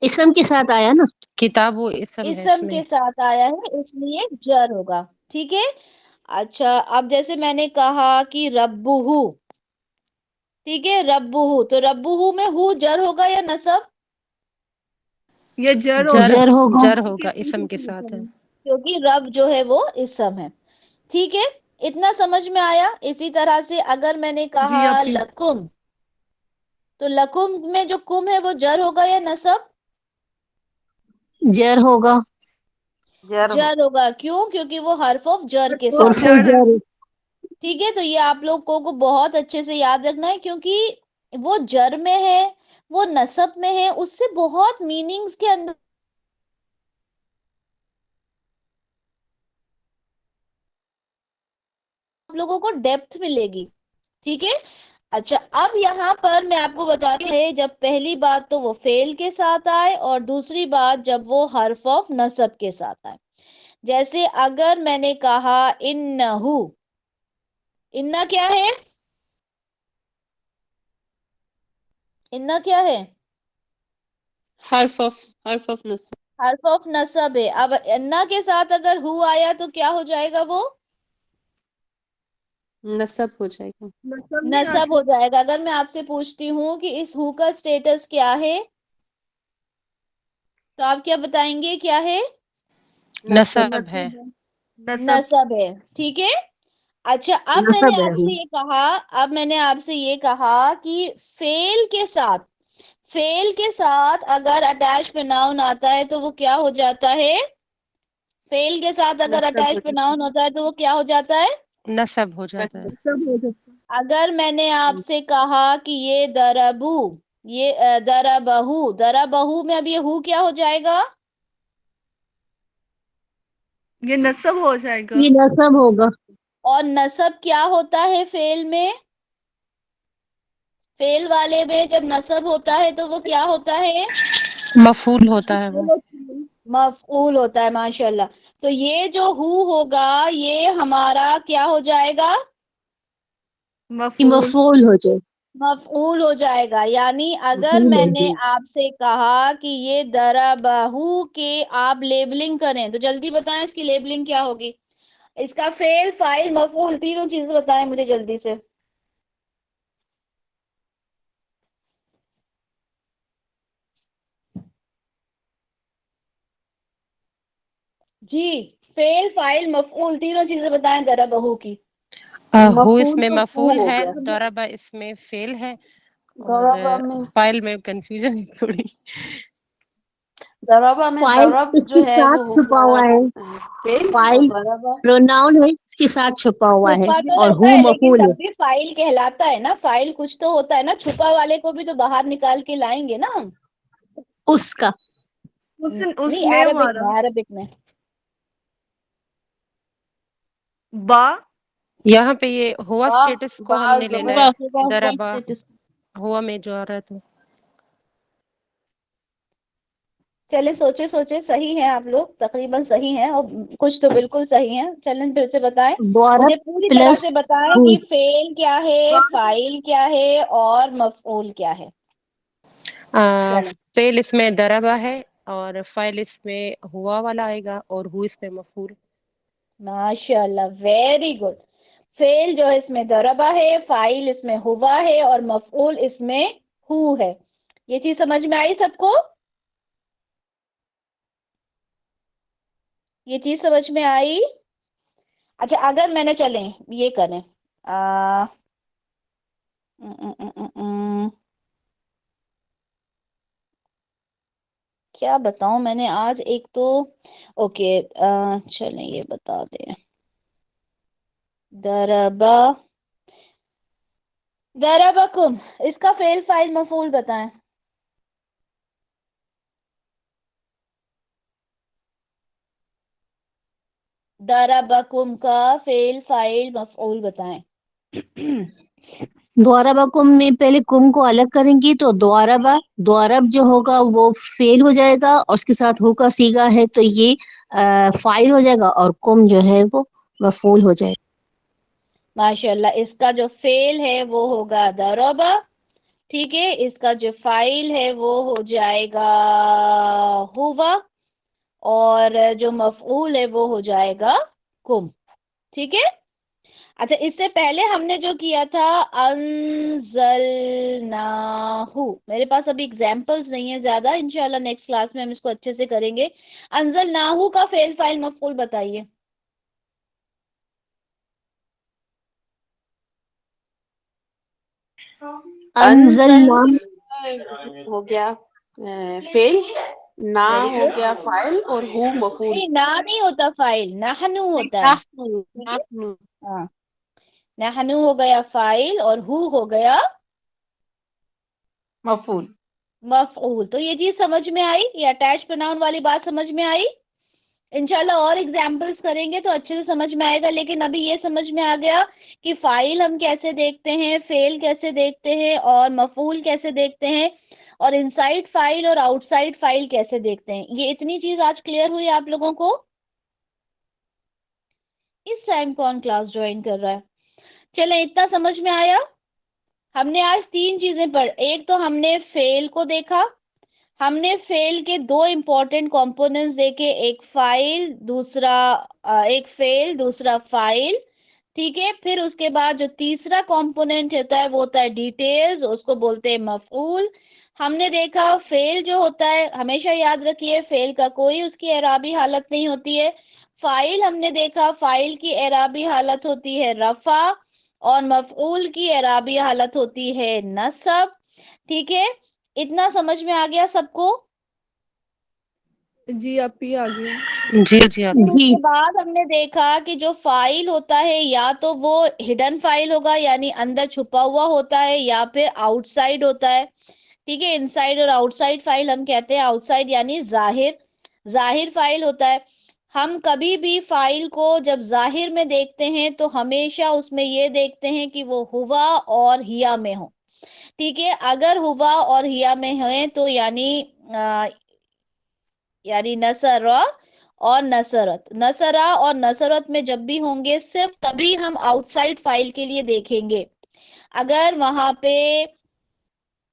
इसम के साथ आया ना। किताब वो इसम है इसम के इसमें। साथ आया है इसलिए जर होगा, ठीक है। अच्छा, अब जैसे मैंने कहा कि रब्बुहु, ठीक है, रब्बुहु, तो रब्बुहु में हु जर होगा या नसब? ये जर जर होगा। जर होगा। जर होगा, इसम के साथ है। क्योंकि रब जो है वो इसम है, ठीक है। इतना समझ में आया? इसी तरह से अगर मैंने जी कहा अपनी। लकुम, तो लकुम में जो कुम है वो जर होगा या नसब? जर होगा। जर होगा। क्यों? क्योंकि वो हर्फ ऑफ जर के वो और साथ है, फिर जर है। जर। ठीक है। तो ये आप लोगों को बहुत अच्छे से याद रखना है, क्योंकि वो जर में है, वो नसब में है, उससे बहुत मीनिंग्स के अंदर आप लोगों को डेप्थ मिलेगी, ठीक है। अच्छा, अब यहाँ पर मैं आपको बताती है, जब पहली बात तो वो फेल के साथ आए और दूसरी बात जब वो हर्फ ऑफ नसब के साथ आए। जैसे अगर मैंने कहा इन्नहु, इन्ना क्या है? इन्ना क्या है? हर्फ ऑफ नस्ब। हर्फ ऑफ नसब है। अब इन्ना के साथ अगर हु आया तो क्या हो जाएगा वो? नस्ब हो जाएगा। मतलब नहीं आ नसब हो जाएगा। अगर मैं आपसे पूछती हूँ कि इस हु का स्टेटस क्या है, तो आप क्या बताएंगे, क्या है? नस्ब। नसब है। नसब। नसब है, ठीक है। अच्छा, अब मैंने नसब है। आपसे ये कहा, अब मैंने आपसे ये कहा कि फेल के साथ, फेल के साथ अगर अटैच प्रोनाउन आता है तो वो क्या हो जाता है? फेल के साथ अगर नसब अटैच हो प्रोनाउन होता है तो वो क्या हो जाता है? नसब हो जाता है। नसब हो जाता अगर मैंने आपसे कहा कि ये दरबू, ये दरबहू, दरबहू में अब ये हु क्या हो जाएगा? ये नसब हो जाएगा। ये नसब होगा। और नसब क्या होता है फेल में? फेल वाले में जब नसब होता है तो वो क्या होता है? मफूल होता है वो। मफऊल होता है, माशाल्लाह। तो ये जो हु होगा ये हमारा क्या हो जाएगा? ये मफूल। मफूल हो जाए। मफऊल हो जाएगा। यानी अगर मफूल हो मैंने जाए। आपसे कहा कि ये दरबहू के आप लेबलिंग करें तो जल्दी बताएं इसकी लेबलिंग क्या होगी? इसका फेल, फाइल, मफऊल, तीनों चीजें बताएं मुझे जल्दी से। जी, फेल, फाइल, मफऊल, तीनों चीजें बताएं दरबहू की। हु मफूल इसमें तो हु मफूल हो है, गया। दरबा इसमें फेल है, और दरबा में फाइल में कंफ्यूजन है थोड़ी। दरबा में फाइल दरब जो इसके है साथ वो हो छुपा गया हुआ है, फेल, और फाइल दरबा प्रोनाउन है इसके साथ छुपा हुआ है, छुपा तो और रहता हु है लेकिन मफूल है। तब भी फाइल कहलाता है ना, फाइल कुछ तो होता है ना, छुपा वाले को भी तो बाहर निकाल के लाएंगे ना हम। उसका नहीं, अरबिक में बा यहाँ पे ये हुआ बा स्टेटस को बा हमने लेना जबर है, दरबा हुआ में जो आ रहा है तो चले, सोचे सोचे, सही है आप लोग, तकरीबन सही हैं, और कुछ तो बिल्कुल सही है। चलें फिर से बताएं, द्वारब मुझे पूरी तरह प्लस से बताएं हु। कि फेल क्या है, फाइल क्या है और मफऊल क्या है। चलें, फेल इसमें दरबा है, और फाइल इसमें हुआ वाला आएगा, और हु इसमें मफूल। माशाल्लाह, वेरी गुड। फेल जो है इसमें दरबा है, फाइल इसमें हुआ है और मफऊल इसमें हु है। ये चीज समझ में आई सबको? ये चीज समझ में आई? अच्छा, अगर मैंने, चलें ये करें, आ, उम, उम, उम, उम, उम, क्या बताऊं मैंने आज, एक तो ओके, चलें ये बता दें, दरबा, दरबकुम, इसका फेल फाइल मफूल बताएं। दरबकुम का फेल फाइल मफऊल बताएं। द्वारबा कुम में पहले कुम को अलग करेंगे तो द्वारबा, द्वारब जो होगा वो फेल हो जाएगा, और उसके साथ हु का सीगा है तो ये फाइल हो जाएगा, और कुम जो है वो मफूल हो जाएगा। माशाल्लाह, इसका जो फेल है वो होगा दरबा, ठीक है, इसका जो फाइल है वो हो जाएगा हुवा, और जो मफऊल है वो हो जाएगा कुम, ठीक है। अच्छा, इससे पहले हमने जो किया था अंजलनाहु, मेरे पास अभी एग्जांपल्स नहीं है ज्यादा, इंशाल्लाह नेक्स्ट क्लास में हम इसको अच्छे से करेंगे। अंजलनाहु का फेल फाइल मफऊल बताइए। अनजल अंजलना इसमें हो गया फेल, ना वेरी हो गुड। गया फाइल, और हु मफूल। नहीं, ना नहीं होता, फाइल नहनु होता है, ठीक है। हाँ, नहनु हो गया फाइल और हु हो गया मफूल। मफऊल। तो ये चीज समझ में आई, ये अटैच प्रोनाउन वाली बात समझ में आई। इंशाल्लाह और एग्जाम्पल्स करेंगे तो अच्छे से समझ में आएगा, लेकिन अभी ये समझ में आ गया कि फाइल हम कैसे देखते हैं, फेल कैसे देखते हैं और मफूल कैसे देखते हैं, और इनसाइड फाइल और आउटसाइड फाइल कैसे देखते हैं। ये इतनी चीज आज क्लियर हुई आप लोगों को? इस टाइम कौन क्लास ज्वाइन कर रहा है? चले, इतना समझ में आया। हमने आज 3 चीजें पढ़, एक तो हमने फेल को देखा, हमने फेल के 2 इम्पोर्टेंट कंपोनेंट्स देखे, एक फाइल, दूसरा एक फेल, दूसरा फाइल, ठीक है। फिर उसके बाद जो तीसरा कंपोनेंट होता है वो होता है डिटेल्स, उसको बोलते हैं मफऊल। हमने देखा फेल जो होता है, हमेशा याद रखिए, फेल का कोई उसकी एराबी हालत नहीं होती है। फाइल हमने देखा, फाइल की एराबी हालत होती है रफा, और मफऊल की एराबी हालत होती है नस्ब, ठीक है। इतना समझ में आ गया सबको? जी अपी आ गया। जी जी आप। जी। उसके बाद हमने देखा कि जो फाइल होता है या तो वो हिडन फाइल होगा यानी अंदर छुपा हुआ होता है, या फिर आउटसाइड होता है, ठीक है। इनसाइड और आउटसाइड फाइल हम कहते हैं, आउटसाइड यानी जाहिर, जाहिर फाइल होता है। हम कभी भी फाइल को जब जाहिर में देखते हैं तो हमेशा उसमें ये देखते हैं कि वो हुआ और हिया में हो, ठीक है। अगर हुआ और हिया में है तो यानी नसरा और नसरत, नसरा और नसरत में जब भी होंगे सिर्फ तभी हम आउटसाइड फाइल के लिए देखेंगे। अगर वहां पे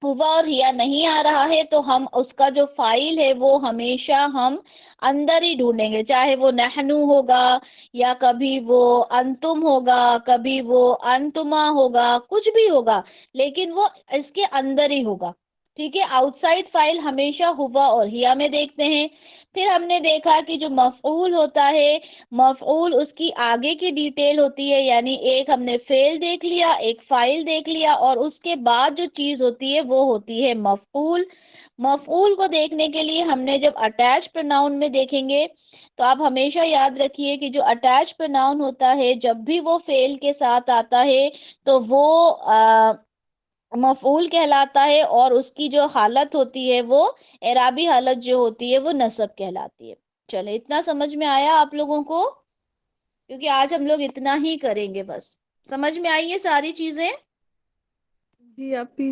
हुआ और हिया नहीं आ रहा है तो हम उसका जो फाइल है वो हमेशा हम अंदर ही ढूंढेंगे, चाहे वो नहनु होगा या कभी वो अंतुम होगा, कभी वो अंतुमा होगा, कुछ भी होगा, लेकिन वो इसके अंदर ही होगा, ठीक है। आउटसाइड फाइल हमेशा हुआ और हिया में देखते हैं। फिर हमने देखा कि जो मफऊल होता है, मफऊल उसकी आगे की डिटेल होती है, यानी एक हमने फेल देख लिया, एक फाइल देख लिया, और उसके बाद जो चीज होती है वो होती है मफऊल। मफऊल को देखने के लिए हमने जब अटैच प्रोनाउन में देखेंगे तो आप हमेशा याद रखिए कि जो अटैच प्रोनाउन होता है जब भी वो फेल के साथ आता है तो वो मफऊल कहलाता है, और उसकी जो हालत होती है वो एराबी हालत जो होती है वो नसब कहलाती है। चले, इतना समझ में आया आप लोगों को? क्योंकि आज हम लोग इतना ही करेंगे बस। समझ में आई ये सारी चीजें? जी आपी।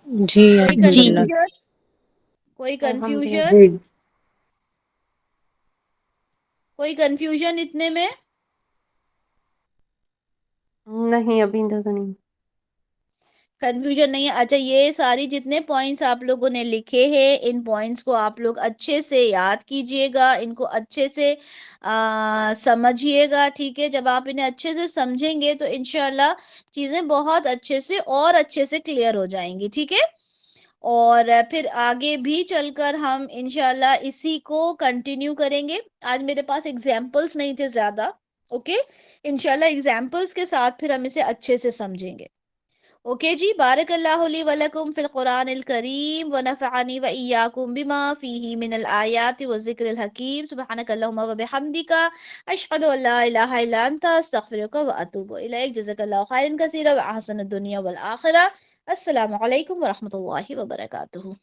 जी कोई अल्हम्दुलिल्लाह। कंफ्यूजन? कोई कंफ्यूजन? अल्हम्दुलिल्लाह। कोई कंफ्यूजन इतने में? नहीं, अभी तक नहीं। कंफ्यूजन नहीं है? अच्छा, ये सारी जितने पॉइंट्स आप लोगों ने लिखे हैं, इन पॉइंट्स को आप लोग अच्छे से याद कीजिएगा, इनको अच्छे से समझिएगा, ठीक है? जब आप इन्हें अच्छे से समझेंगे तो इंशाल्लाह चीजें बहुत अच्छे से और अच्छे से क्लियर हो जाएंगी, ठीक है? और फिर आगे भी चलकर हम इंशाल्लाह इसी को कंटिन्यू करेंगे। आज मेरे पास एग्जाम्पल्स नहीं थे ज्यादा, ओके? इंशाल्लाह एग्जाम्पल्स के साथ फिर हम इसे अच्छे से समझेंगे। ओके जी, बारकल्लाहु ली व लकुम फिल कुरानिल करीम व नफ़अनी व इय्याकुम बिमा फीही मिनल आयाति व ज़िक्रिल हकीम। सुब्हानकल्लाहुम्मा व बिहम्दिका अशहदु अन ला इलाहा इल्ला अंता अस्तगफिरुका व अतूबु इलैक। जज़ाकल्लाहु खैरन कसीरा व अहसनद दुनिया वल आखिरह। अस्सलामु अलैकुम व रहमतुल्लाहि व बरकातुहू।